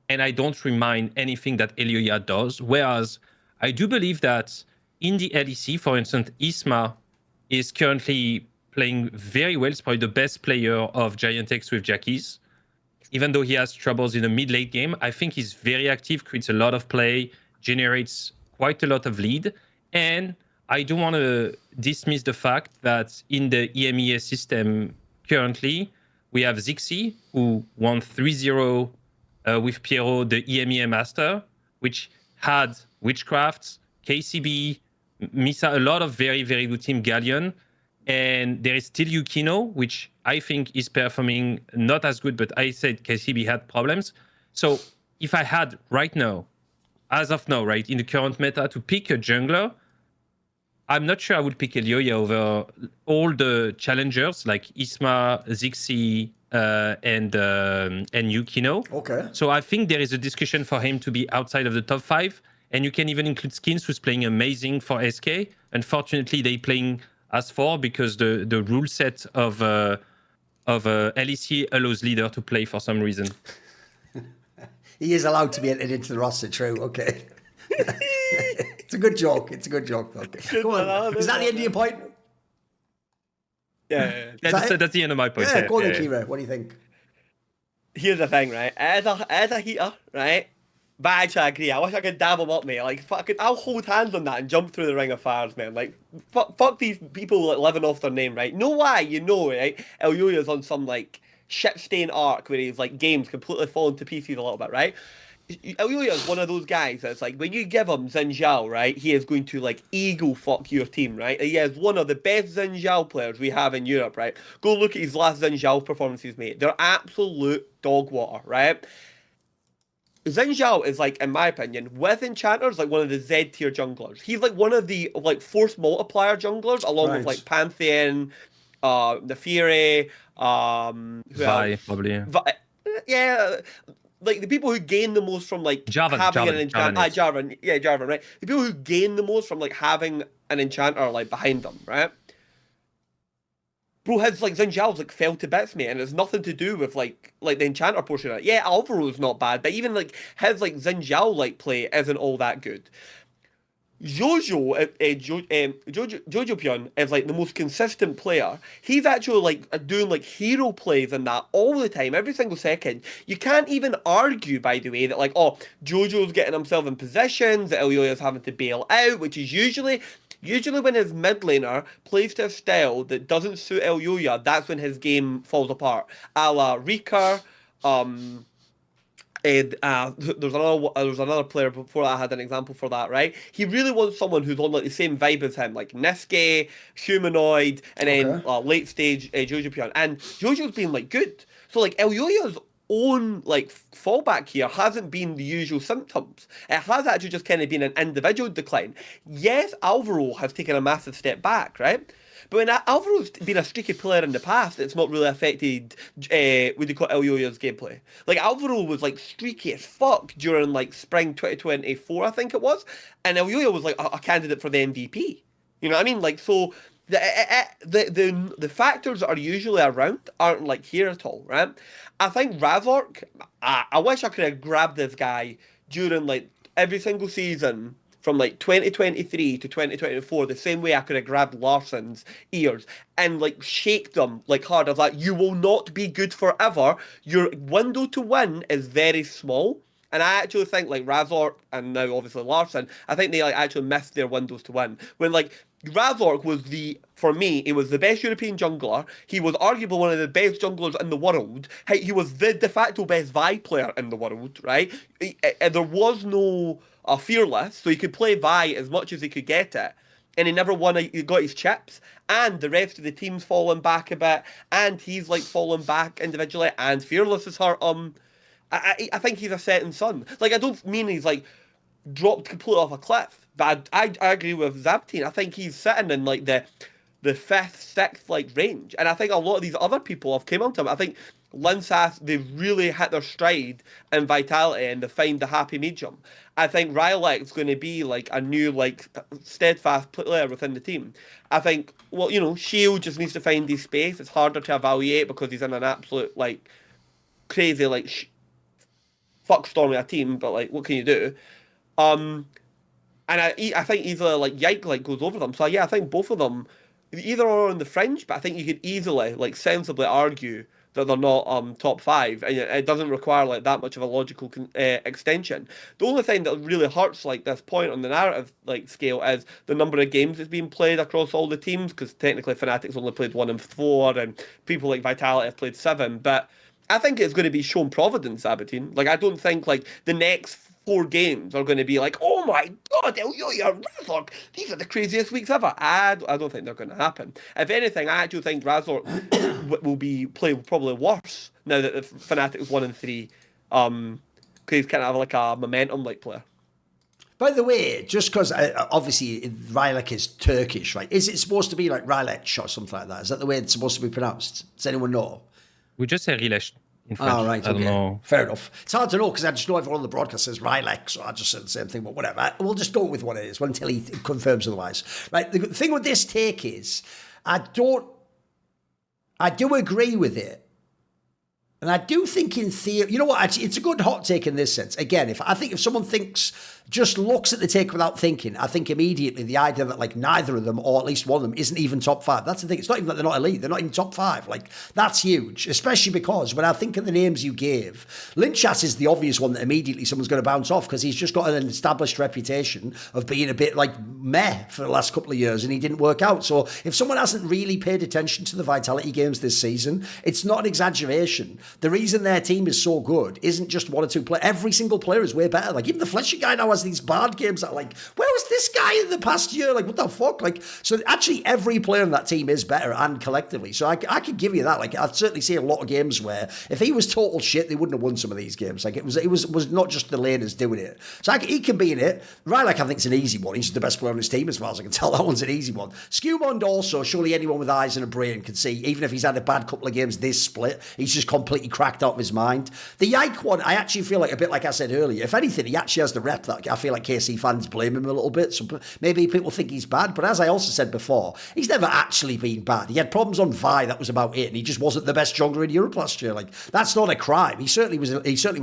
and I don't remind anything that Elyoya does. Whereas I do believe that in the LEC, for instance, Isma is currently playing very well. He's probably the best player of Giant X with Jackies. Even though he has troubles in the mid-late game, I think he's very active, creates a lot of play, generates quite a lot of lead. And I don't want to dismiss the fact that in the EMEA system currently, we have Zixi, who won 3-0 with Piero, the EMEA master, which had Witchcraft, KCB, Misa, a lot of very, very good team, Galleon. And there is still Yukino, which I think is performing not as good, but I said KCB had problems. So if I had right now, as of now, right, in the current meta, to pick a jungler, I'm not sure I would pick Elyoya over all the challengers like Isma, Zixi, and Yukino. Okay. So I think there is a discussion for him to be outside of the top 5. And you can even include Skins, who's playing amazing for SK. Unfortunately, they're playing as 4 because the rule set of LEC allows leader to play for some reason. He is allowed to be entered into the roster, true. Okay. It's a good joke. It's a good joke, though. Come on. Is that the end of your point? Yeah. That's the end of my point. Yeah, go on then, Keire. What do you think? Here's the thing, right? As a heater, right? But actually, I agree. I wish I could dab him up, mate. Like, I'll hold hands on that and jump through the ring of fires, man. Like, fuck these people like living off their name, right? Know why? You know, right? Elyoya's on some like shit stain arc where he's like games completely falling to pieces a little bit, right? Elyoya is one of those guys that's like, when you give him Xin Zhao, right, he is going to like ego fuck your team, right? He is one of the best Xin Zhao players we have in Europe, right? Go look at his last Xin Zhao performances, mate. They're absolute dog water, right? Xin Zhao is like, in my opinion, with Enchanters, like one of the Z tier junglers. He's like one of the like force multiplier junglers, along with like Pantheon, the Fury, Vi, probably. Yeah, like the people who gain the most from like having an enchanter. Jarvan, right? The people who gain the most from like having an enchanter like behind them, right? Bro, his like Xin Zhao's like fell to bits, mate, and it's nothing to do with like the enchanter portion of it. Yeah, Alvaro's not bad, but even like his like Xin Zhao like play isn't all that good. Jojo Pion is like the most consistent player. He's actually like doing like hero plays and that all the time, every single second. You can't even argue, by the way, that like, oh, Jojo's getting himself in positions, that Elyoya's having to bail out, which is usually when his mid laner plays to a style that doesn't suit Elyoya, that's when his game falls apart. A la Rika, and there's another player before that I had an example for that, right? He really wants someone who's on like the same vibe as him, like Niske, Humanoid, and then late stage Jojo Pion. And Jojo's been like good. So like Elyoya's own like fallback here hasn't been the usual symptoms. It has actually just kind of been an individual decline. Yes, Alvaro has taken a massive step back, right? But when Alvaro's been a streaky player in the past, it's not really affected, what do you call Elyoya's gameplay. Like, Alvaro was, like, streaky as fuck during, like, spring 2024, I think it was. And Elyoya was, like, a candidate for the MVP. You know what I mean? Like, so, the factors that are usually around aren't, like, here at all, right? I think Razork, I wish I could have grabbed this guy during, like, every single season from like 2023 to 2024, the same way I could have grabbed Larson's ears and like shake them like hard. I was like, you will not be good forever. Your window to win is very small. And I actually think like Razork and now obviously Larson, I think they like actually missed their windows to win. When like Razork was for me, he was the best European jungler. He was arguably one of the best junglers in the world. He was the de facto best Vi player in the world, right? There was no fearless, so he could play Vi as much as he could get it. And he never won, he got his chips, and the rest of the team's fallen back a bit, and he's like fallen back individually, and Fearless is hurt. I think he's a setting sun. Like, I don't mean he's like dropped completely off a cliff, but I agree with Zaboutine. I think he's sitting in like the 5th, 6th like range, and I think a lot of these other people have came onto him. I think Linsas, they've really hit their stride in Vitality and they find the happy medium. I think Rylek's going to be like a new like steadfast player within the team. I think, well, you know, Shield just needs to find his space. It's harder to evaluate because he's in an absolute like crazy like fuck storm of a team, but like what can you do? And I think either like Yike like goes over them. So yeah, I think both of them either are on the fringe, but I think you could easily like sensibly argue that they're not top 5, and it doesn't require like that much of a logical extension. The only thing that really hurts like this point on the narrative like scale is the number of games that's being played across all the teams, because technically Fnatic's only played 1 and 4, and people like Vitality have played 7. But I think it's going to be shown providence, Zaboutine. Like, I don't think like the next 4 games are going to be like, oh my god, Elyoya and Razork, these are the craziest weeks ever. I don't think they're going to happen. If anything, I actually think Razork will be playing probably worse now that the Fnatic's 1 and 3, because he's kind of like a momentum like player. By the way, just because obviously Rylek is Turkish, right? Is it supposed to be like Rylek or something like that? Is that the way it's supposed to be pronounced? Does anyone know? We just say Rilesh in French. Oh, right, I don't know. Fair enough. It's hard to know because I just know everyone on the broadcast says Rylek, so I just said the same thing, but whatever. We'll just go with what it is until he confirms otherwise. Right, the thing with this take is, I do agree with it, And I do think in theory, you know what, actually, it's a good hot take in this sense. Again, if someone just looks at the take without thinking, I think immediately the idea that like neither of them, or at least one of them, isn't even top 5. That's the thing. It's not even that they're not elite. They're not even top 5. Like, that's huge, especially because when I think of the names you gave, Linchas is the obvious one that immediately someone's going to bounce off because he's just got an established reputation of being a bit like meh for the last couple of years and he didn't work out. So if someone hasn't really paid attention to the Vitality games this season, it's not an exaggeration. The reason their team is so good isn't just one or two players. Every single player is way better. Like, even the Fleshy guy now has these Bard games that are like, where was this guy in the past year? Like, what the fuck? Like, so actually every player in that team is better and collectively. So I could give you that. Like, I'd certainly see a lot of games where if he was total shit, they wouldn't have won some of these games. Like, it was not just the laners doing it. So he can be in it. Rylock, I think, is an easy one. He's the best player on his team as far as I can tell. That one's an easy one. Skewmond also, surely anyone with eyes and a brain can see, even if he's had a bad couple of games this split, he's just completely cracked out of his mind. The Yike one, I actually feel like, a bit like I said earlier, if anything, he actually has the rep that I feel like KC fans blame him a little bit. So maybe people think he's bad, but as I also said before, he's never actually been bad. He had problems on Vi, that was about it, and he just wasn't the best jungler in Europe last year. Like, that's not a crime. He certainly was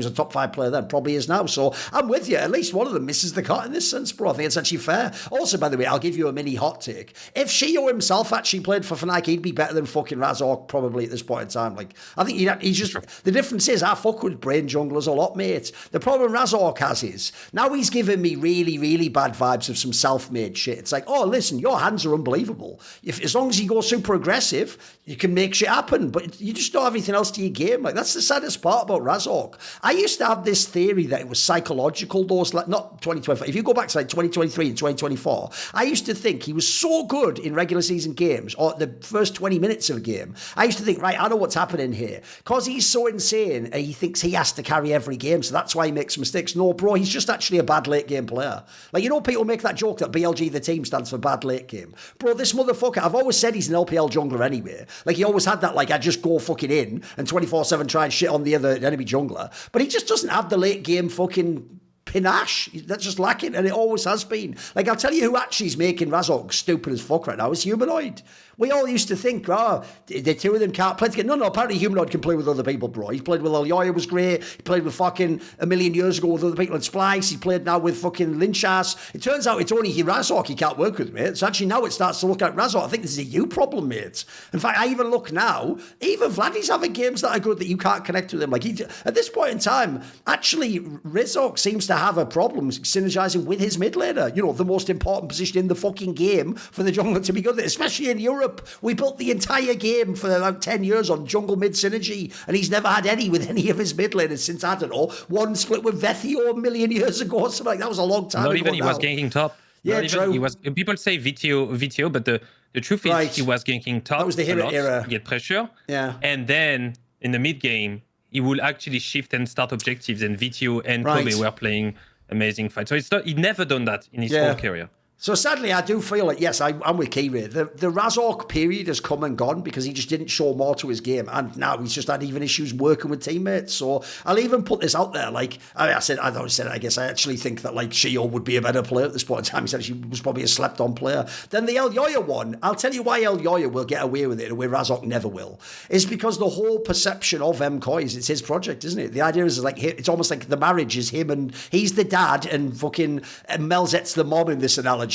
a top 5 player then, probably is now. So I'm with you. At least one of them misses the cut in this sense, bro. I think it's actually fair. Also, by the way, I'll give you a mini hot take. If Shio himself actually played for Fnatic, he'd be better than fucking Razork probably at this point in time. Like, I think he's just, the difference is I fuck with brain junglers a lot, mate. The problem Razork has is, now he's giving me really, really bad vibes of some self-made shit. It's like, oh, listen, your hands are unbelievable. As long as you go super aggressive, you can make shit happen, but you just don't have anything else to your game. Like, that's the saddest part about Razork. I used to have this theory that it was psychological, those, like, not 2025. If you go back to like 2023 and 2024, I used to think he was so good in regular season games, or the first 20 minutes of a game. I used to think, right, I know what's happening here. Because he's so insane, he thinks he has to carry every game, so that's why he makes mistakes. No, bro, he's just actually a bad late game player. Like, you know, people make that joke that BLG, the team, stands for bad late game. Bro, this motherfucker, I've always said he's an LPL jungler anyway. Like, he always had that, like, I just go fucking in and 24/7 try and shit on the other enemy jungler. But he just doesn't have the late game fucking panache. That's just lacking, and it always has been. Like, I'll tell you who actually is making Razork stupid as fuck right now is Humanoid. We all used to think, the two of them can't play together. No, apparently Humanoid can play with other people, bro. He's played with Elyoya, was great. He played with fucking a million years ago with other people in Splice. He played now with fucking Linchas. It turns out it's only Razork he can't work with, mate. So actually now it starts to look like Razork. I think this is a you problem, mate. In fact, I even look now, even Vladdy's having games that are good that you can't connect with him. Like, at this point in time, actually, Razork seems to have a problem synergizing with his mid laner. You know, the most important position in the fucking game for the jungler to be good at, especially in Europe. We built the entire game for about 10 years on jungle mid synergy, and he's never had any with any of his mid laners since, I don't know, one split with Vethio a million years ago or something like that. Was a long time ago. Not even he was ganking top. Yeah, true. He was, people say VTO, but the truth is he was ganking top. That was the hero era. Get pressure. Yeah. And then in the mid game, he will actually shift and start objectives, and VTO and Kobe were playing amazing fights. So he never done that in his whole career. So sadly, I do feel like, yes, I'm with Keire. The Razork period has come and gone because he just didn't show more to his game. And now he's just had even issues working with teammates. So I'll even put this out there. Like, I guess I actually think that, like, Shio would be a better player at this point in time. He said she was probably a slept-on player. Then the Elyoya one, I'll tell you why Elyoya will get away with it and where Razork never will. Is because the whole perception of MCoy is it's his project, isn't it? The idea is like, it's almost like the marriage is him and he's the dad and fucking Melzet's the mom in this analogy.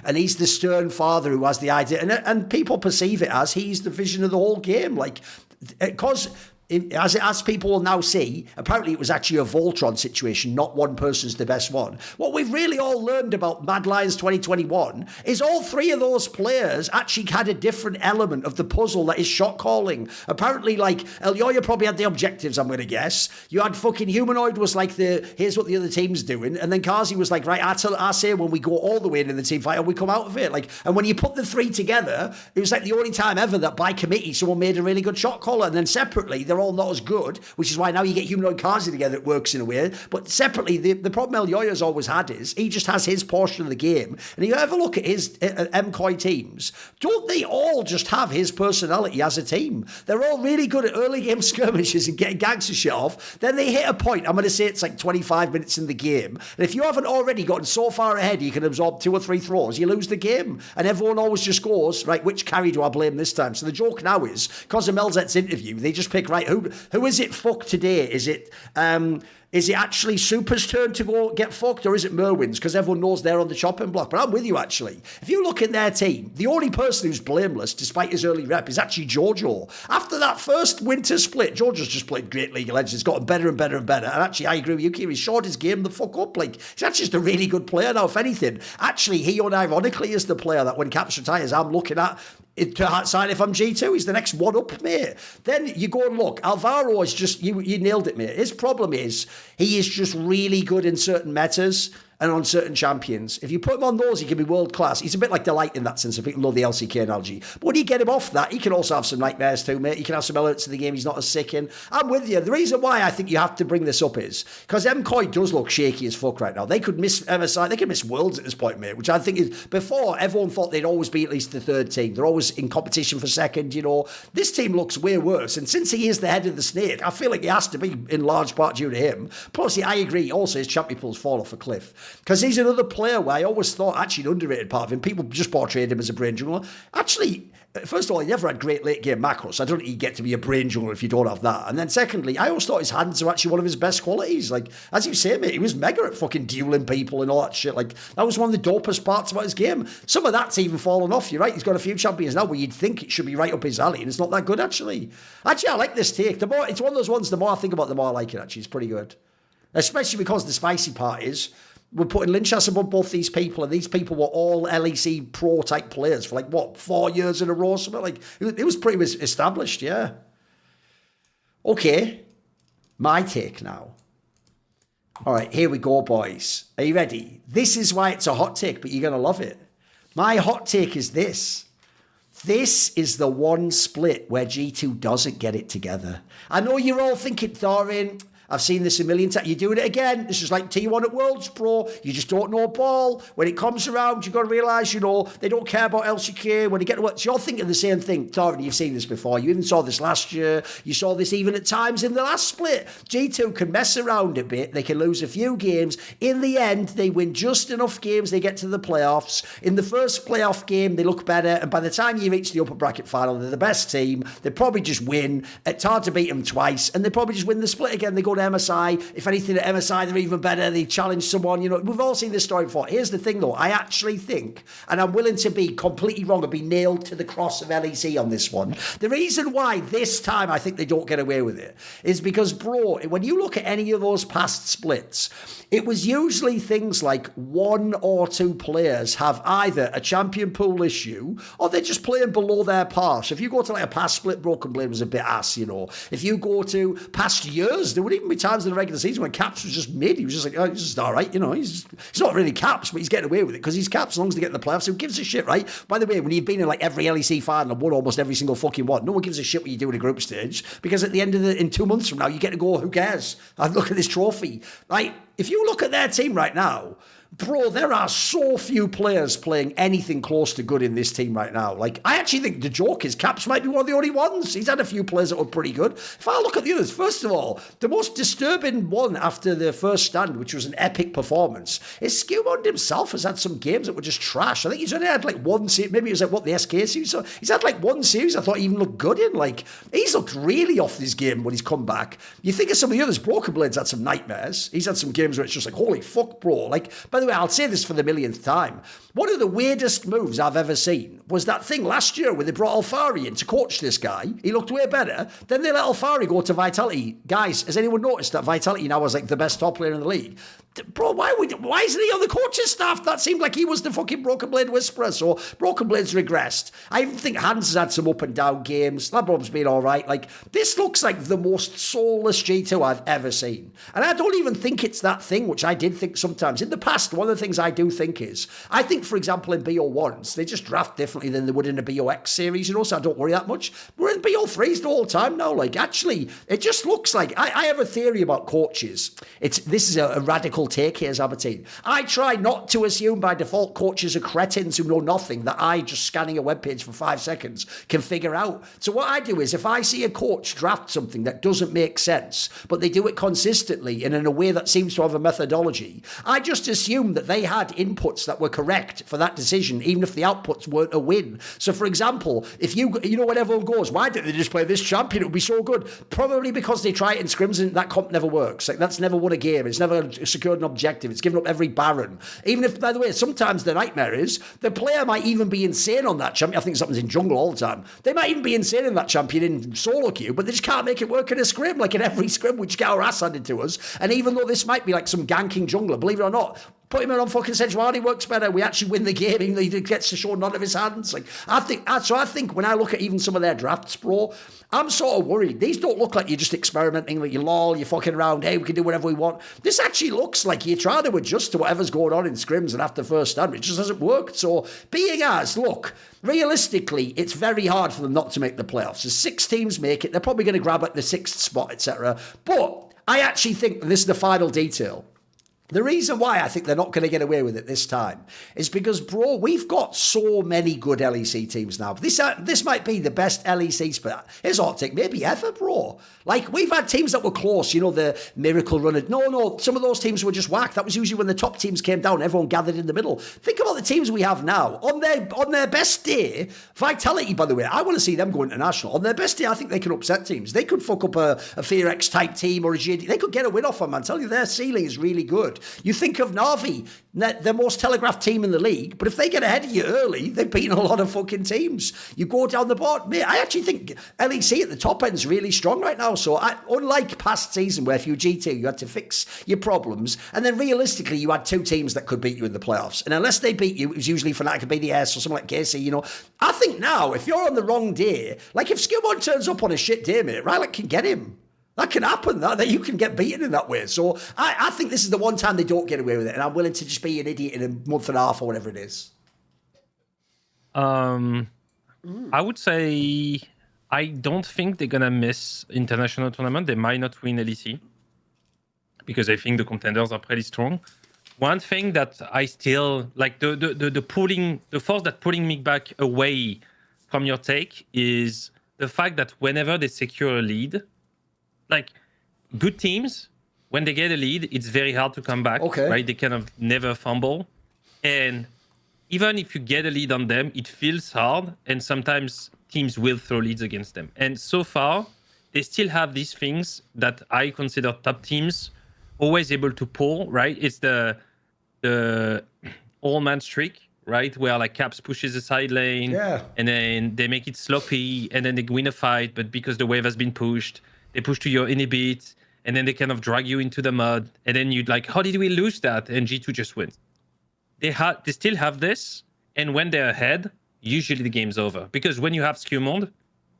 And he's the stern father who has the idea, and people perceive it as he's the vision of the whole game. Like, because as people will now see, apparently it was actually a Voltron situation, not one person's the best one. What we've really all learned about Mad Lions 2021 is all three of those players actually had a different element of the puzzle that is shot calling. Apparently, like, Elyoya probably had the objectives, I'm going to guess. You had fucking Humanoid was like here's what the other team's doing, and then Kazi was like, right, I say when we go all the way into the team fight and we come out of it. Like, and when you put the three together, it was like the only time ever that by committee someone made a really good shot caller, and then separately they're all not as good, which is why now you get Humanoid Kazi together, it works in a way. But separately, the problem Elyoya's always had is he just has his portion of the game. And you ever look at his MCoy teams, don't they all just have his personality as a team? They're all really good at early game skirmishes and getting gangster shit off. Then they hit a point, I'm going to say it's like 25 minutes in the game, and if you haven't already gotten so far ahead you can absorb 2 or 3 throws, you lose the game. And everyone always just goes, right, which carry do I blame this time? So the joke now is, because of Melzet's interview, they just pick, right, who is it fucked today? Is it actually Super's turn to go get fucked, or is it Merwin's? Because everyone knows they're on the chopping block. But I'm with you, actually. If you look at their team, the only person who's blameless, despite his early rep, is actually Jojo. After that first winter split, Jojo's just played great League of Legends. It's gotten better and better and better. And actually, I agree with you, Keire. He's shored his game the fuck up. Like, he's actually just a really good player now, if anything. Actually, he unironically is the player that when Caps retires, I'm looking at to sign if I'm G2. He's the next one up, mate. Then you go and look. Alvaro is just, you nailed it, mate. His problem is he is just really good in certain metas and on certain champions. If you put him on those, he can be world class. He's a bit like Delight in that sense, if people love the LCK analogy. But when you get him off that, he can also have some nightmares too, mate. He can have some elements of the game he's not as sick in. I'm with you. The reason why I think you have to bring this up is because MCOY does look shaky as fuck right now. They could miss MSI, they could miss Worlds at this point, mate, which I think is, before, everyone thought they'd always be at least the third team. They're always in competition for second, you know. This team looks way worse. And since he is the head of the snake, I feel like it has to be in large part due to him. Plus, I agree, also his champion pools fall off a cliff. Because he's another player where I always thought, actually, an underrated part of him, people just portrayed him as a brain jungler. Actually, first of all, he never had great late game macros. I don't think you get to be a brain jungler if you don't have that. And then secondly, I always thought his hands were actually one of his best qualities. Like, as you say, mate, he was mega at fucking dueling people and all that shit. Like, that was one of the dopest parts about his game. Some of that's even fallen off. You're right, he's got a few champions now where you'd think it should be right up his alley, and it's not that good, actually. Actually, I like this take. It's one of those ones, the more I think about it, the more I like it, actually. It's pretty good. Especially because the spicy part is, we're putting Linchas above both these people, and these people were all LEC pro type players for 4 years in a row or something. Like, it was pretty established, yeah. Okay, my take now. All right, here we go, boys. Are you ready? This is why it's a hot take, but you're going to love it. My hot take is this. This is the one split where G2 doesn't get it together. I know you're all thinking, Thorin, I've seen this a million times. You're doing it again. This is like T1 at Worlds Pro. You just don't know ball. When it comes around, you've got to realise, you know, they don't care about LCK. When you get to what, so you're thinking the same thing. Thorin, you've seen this before. You even saw this last year. You saw this even at times in the last split. G2 can mess around a bit. They can lose a few games. In the end, they win just enough games. They get to the playoffs. In the first playoff game, they look better. And by the time you reach the upper bracket final, they're the best team. They probably just win. It's hard to beat them twice. And they probably just win the split again. They go to MSI. If anything, at MSI, they're even better. They challenge someone. You know, we've all seen this story before. Here's the thing, though. I actually think, and I'm willing to be completely wrong and be nailed to the cross of LEC on this one. The reason why this time I think they don't get away with it is because, bro, when you look at any of those past splits, it was usually things like one or two players have either a champion pool issue or they're just playing below their par. So if you go to like a past split, Broken Blade was a bit ass, you know. If you go to past years, there would even be times in the regular season when Caps was just mid. He was just like, oh, he's just all right, you know. He's not really Caps, but he's getting away with it because he's Caps as long as they get in the playoffs. Who gives a shit, right? By the way, when you've been in like every LEC final and won almost every single fucking one, no one gives a shit what you do in a group stage because at the end of in 2 months from now, you get to go, who cares? I look at this trophy. Like, if you look at their team right now, bro, there are so few players playing anything close to good in this team right now. Like, I actually think the joke is Caps might be one of the only ones. He's had a few players that were pretty good. If I look at the others, first of all, the most disturbing one after the first stand, which was an epic performance, is Skewmond himself has had some games that were just trash. I think he's only had like one series, maybe it was like, what, the SK series? So he's had like one series I thought he even looked good in. Like, he's looked really off this game when he's come back. You think of some of the others, Broken Blade's had some nightmares. He's had some games where it's just like, holy fuck, bro. Like, by the way, I'll say this for the millionth time. One of the weirdest moves I've ever seen was that thing last year where they brought Alfari in to coach this guy. He looked way better. Then they let Alfari go to Vitality. Guys, has anyone noticed that Vitality now is like the best top player in the league? Bro, why isn't he on the coaching staff? That seemed like he was the fucking Broken Blade whisperer. So Broken Blade's regressed. I even think Hans has had some up and down games. Labrob's been all right. Like, this looks like the most soulless G2 I've ever seen. And I don't even think it's that thing, which I did think sometimes. In the past, one of the things I do think is, I think, for example, in BO1s, they just draft differently than they would in a BOX series, you know, so I don't worry that much. We're in BO3s the whole time now. Like, actually, it just looks like, I have a theory about coaches. This is a radical logical take here, Zaboutine. I try not to assume by default coaches are cretins who know nothing that I, just scanning a webpage for 5 seconds, can figure out. So what I do is, if I see a coach draft something that doesn't make sense, but they do it consistently and in a way that seems to have a methodology, I just assume that they had inputs that were correct for that decision, even if the outputs weren't a win. So for example, if you know when everyone goes, why didn't they just play this champion? It would be so good. Probably because they try it in scrims and that comp never works. Like, that's never won a game. It's never secured an objective. It's given up every Baron. Even if, by the way, sometimes the nightmare is the player might even be insane on that champion. I think something's in jungle all the time. They might even be insane in that champion in solo queue, but they just can't make it work in a scrim. Like in every scrim, we just get our ass handed to us. And even though this might be like some ganking jungler, believe it or not, put him on fucking Sejuani works better. We actually win the game, even though he gets to show none of his hands. Like, I think when I look at even some of their drafts, bro, I'm sort of worried. These don't look like you're just experimenting, like you're lol, you're fucking around, hey, we can do whatever we want. This actually looks like you're trying to adjust to whatever's going on in scrims and after first stand. It just hasn't worked. So, look, realistically, it's very hard for them not to make the playoffs. So 6 teams make it. They're probably going to grab at the 6th spot, etc. But I actually think, and this is the final detail, the reason why I think they're not going to get away with it this time is because, bro, we've got so many good LEC teams now. This might be the best LEC split. Here's a hot take, maybe ever, bro. Like, we've had teams that were close, you know, the Miracle Runner. No, some of those teams were just whack. That was usually when the top teams came down, everyone gathered in the middle. Think about the teams we have now. On their best day, Vitality, by the way, I want to see them go international. On their best day, I think they can upset teams. They could fuck up a Fear-X type team or a GD. They could get a win off them, man. I tell you, their ceiling is really good. You think of Na'Vi, the most telegraphed team in the league, but if they get ahead of you early, they've beaten a lot of fucking teams. You go down the board, mate, I actually think LEC at the top end is really strong right now. So unlike past season where if you G2, you had to fix your problems, and then realistically you had 2 teams that could beat you in the playoffs. And unless they beat you, it was usually Fnatic could be the S or something like KC, you know. I think now, if you're on the wrong day, like if Skillbone turns up on a shit day, mate, Rylock can get him. That can happen, that you can get beaten in that way. So I think this is the one time they don't get away with it, and I'm willing to just be an idiot in a month and a half or whatever it is. I would say I don't think they're going to miss international tournament. They might not win LEC because I think the contenders are pretty strong. One thing that I still like, the force that pulling me back away from your take is the fact that whenever they secure a lead, like good teams, when they get a lead, it's very hard to come back, right? They kind of never fumble. And even if you get a lead on them, it feels hard. And sometimes teams will throw leads against them. And so far, they still have these things that I consider top teams always able to pull, right? It's the all-man streak, right? Where like Caps pushes the side lane, and then they make it sloppy, and then they win a fight, but because the wave has been pushed, they push to your inhibit, and then they kind of drag you into the mud, and then you'd like, how did we lose that? And G2 just wins. They still have this, and when they're ahead, usually the game's over. Because when you have Skewmond,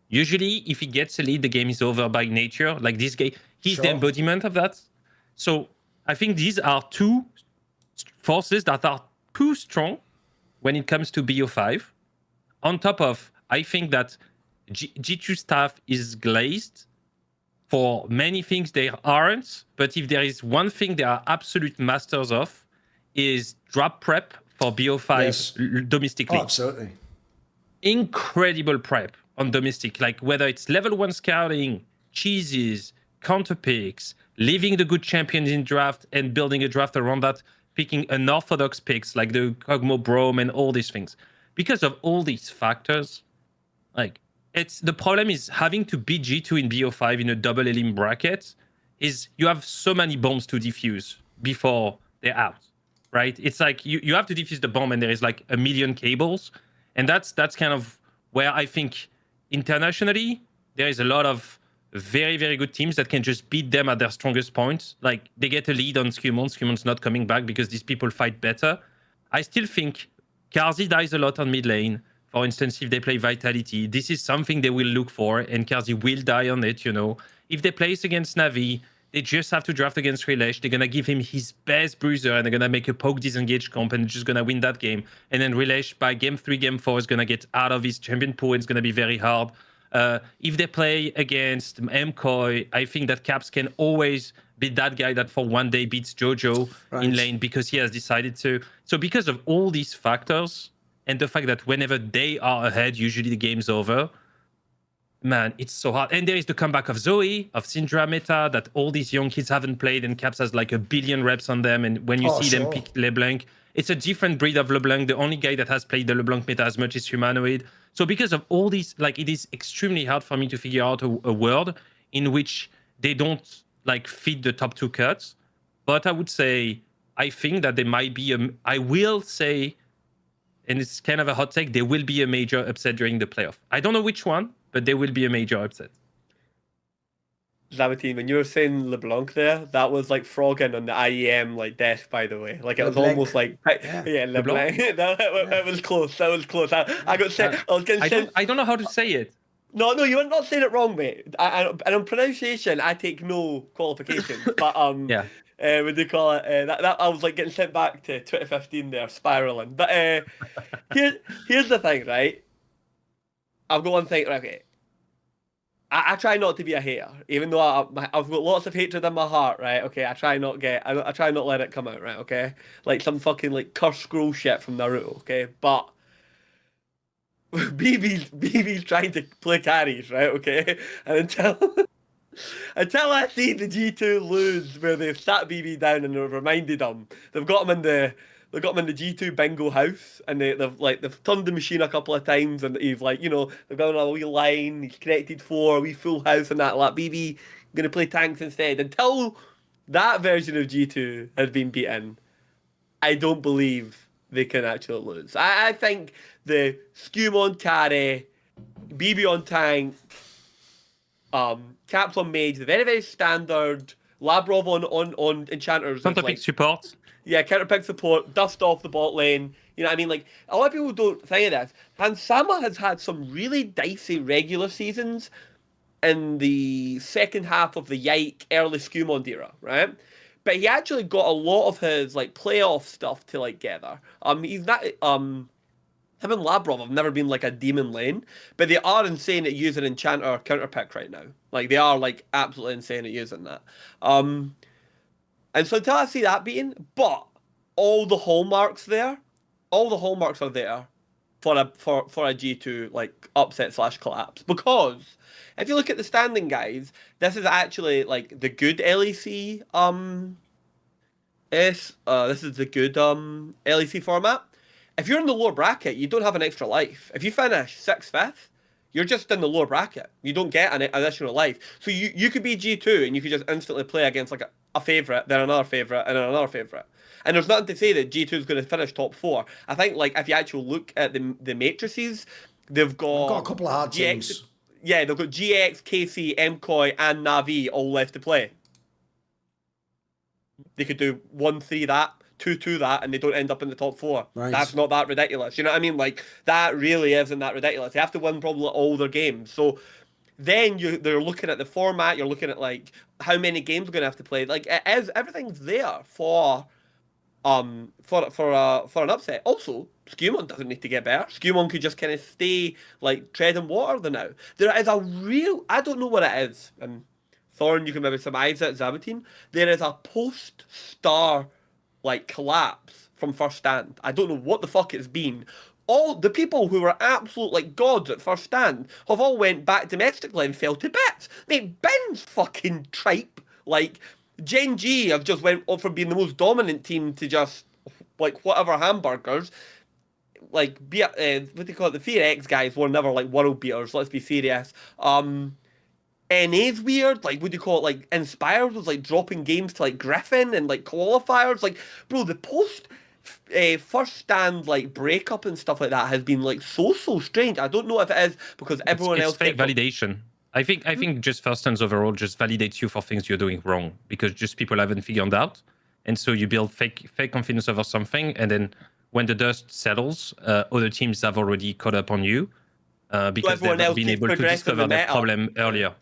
usually if he gets a lead, the game is over by nature. Like this guy, he's the embodiment of that. So I think these are 2 forces that are too strong when it comes to BO5. On top of, I think that G2 staff is glazed for many things they aren't, but if there is one thing they are absolute masters of, is drop prep for BO5 domestic league. Absolutely. Incredible prep on domestic, like whether it's level 1 scouting, cheeses, counter picks, leaving the good champions in draft and building a draft around that, picking unorthodox picks like the Kog'Maw Brome and all these things. Because of all these factors, like, the problem is having to beat G2 in BO5 in a double elim bracket is you have so many bombs to defuse before they're out, right? It's like you have to defuse the bomb and there is like a million cables. And that's kind of where I think internationally there is a lot of very, very good teams that can just beat them at their strongest points. Like they get a lead on Skewmond. Skewmond's not coming back because these people fight better. I still think Carzzy dies a lot on mid lane. For instance, if they play Vitality, this is something they will look for, and Carzzy will die on it, you know. If they place against Na'Vi, they just have to draft against Rilesh. They're going to give him his best bruiser, and they're going to make a poke disengage comp, and just going to win that game. And then Rilesh, by game 3, game 4, is going to get out of his champion pool. It's going to be very hard. If they play against MCoy, I think that Caps can always be that guy that for one day beats Jojo in lane because he has decided to. So because of all these factors and the fact that whenever they are ahead, usually the game's over. Man, it's so hard. And there is the comeback of Zoe, of Syndra meta that all these young kids haven't played, and Caps has like 1 billion reps on them. And when you see them pick LeBlanc, it's a different breed of LeBlanc. The only guy that has played the LeBlanc meta as much is Humanoid. So because of all these, like, it is extremely hard for me to figure out a world in which they don't like fit the top 2 cuts. But I would say, I think that there might be I will say, and it's kind of a hot take, there will be a major upset during the playoff. I don't know which one, but there will be a major upset. Zaboutine, when you were saying LeBlanc there, that was like frogging on the IEM like desk, by the way. Like it was almost like LeBlanc. That was close. That was close. I got sent. I don't know how to say it. No, you were not saying it wrong, mate. And on pronunciation, I take no qualifications. But yeah. What do you call it? That I was like getting sent back to 2015 there, spiraling. But here's the thing, right? I've got one thing, okay. I try not to be a hater, even though I've got lots of hatred in my heart, right? Okay, I try not let it come out, right? Okay, like some fucking like curse scroll shit from Naruto, okay? But BB's trying to play carries, right? Okay, and until I see the G2 lose where they've sat BB down and they've reminded him, they've got him in the G2 bingo house, and they've turned the machine a couple of times, and he's like, you know, they've got on a wee line, he's connected 4, a wee full house, and that, like, BB gonna play tanks instead. Until that version of G2 has been beaten, I don't believe they can actually lose. I think the Skew on carry, BB on tank, Caps on mage, the very, very standard Labrov on enchanters. Counter pick support. Yeah, counter pick support, dust off the bot lane. You know what I mean? Like, a lot of people don't think of this. Hansama has had some really dicey regular seasons in the second half of the Yike early Skumond era, right? But he actually got a lot of his like playoff stuff to like gather. He's not him and Labrov have never been like a demon lane, but they are insane at using enchanter counter pick right now. Like they are like absolutely insane at using that. And so until I see that beaten, but all the hallmarks are there for a G2 like upset / collapse. Because if you look at the standing, guys, this is actually like the good LEC this is the good LEC format. If you're in the lower bracket, you don't have an extra life. If you finish 6th, 5th, you're just in the lower bracket. You don't get an additional life. So you could be G2 and you could just instantly play against like a favourite, then another favourite, and then another favourite. And there's nothing to say that G2 is going to finish top 4. I think like if you actually look at the matrices, they've got a couple of hard teams. Yeah, they've got GX, KC, MCOY, and Na'Vi all left to play. They could do 1-3 that, 2-2 that, and they don't end up in the top 4. Right. That's not that ridiculous. You know what I mean? Like, that really isn't that ridiculous. They have to win probably all their games. So then they're looking at the format, you're looking at like how many games we're gonna have to play. Like everything's there for an upset. Also, Skumon doesn't need to get better. Skumon could just kind of stay like treading water the now. There is a real, I don't know what it is, and Thorin, you can maybe surmise it, Zaboutine. There is a post-star like collapse from First Stand. I don't know what the fuck it's been. All the people who were absolute like gods at First Stand have all went back domestically and fell to bits. Mate, Ben's fucking tripe. Like, Gen G have just went from being the most dominant team to just like whatever hamburgers. Like, what do you call it? The Fear X guys were never like world beaters, let's be serious. NA's weird, like, what do you call it, like, Inspired was, like, dropping games to, like, Griffin and, like, qualifiers, like, bro, the First Stand, like, breakup and stuff like that has been, like, so strange. I don't know if it is because everyone else... It's fake validation. I think just First Stands overall just validates you for things you're doing wrong, because just people haven't figured out, and so you build fake confidence over something, and then when the dust settles, other teams have already caught up on you, because they've not been able to discover that problem earlier.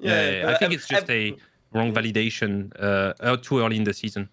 Yeah. I think it's just a wrong validation too early in the season.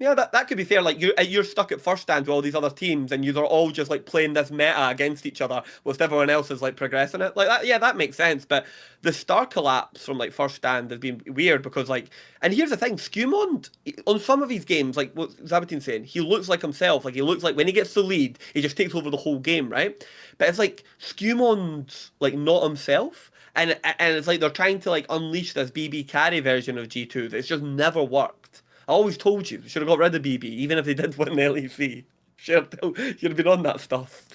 Yeah, that could be fair. Like you're stuck at first stand with all these other teams, and you're all just like playing this meta against each other, whilst everyone else is like progressing it. Like that, yeah, that makes sense. But the star collapse from like first stand has been weird because like, and here's the thing: Skewmond on some of these games, like what Zaboutine's saying, he looks like himself. Like he looks like when he gets the lead, he just takes over the whole game, right? But it's like Skewmond's like not himself. And it's like they're trying to like unleash this BB carry version of G2 that's just never worked. I always told you, should have got rid of BB, even if they did win the LEC. Should have been on that stuff.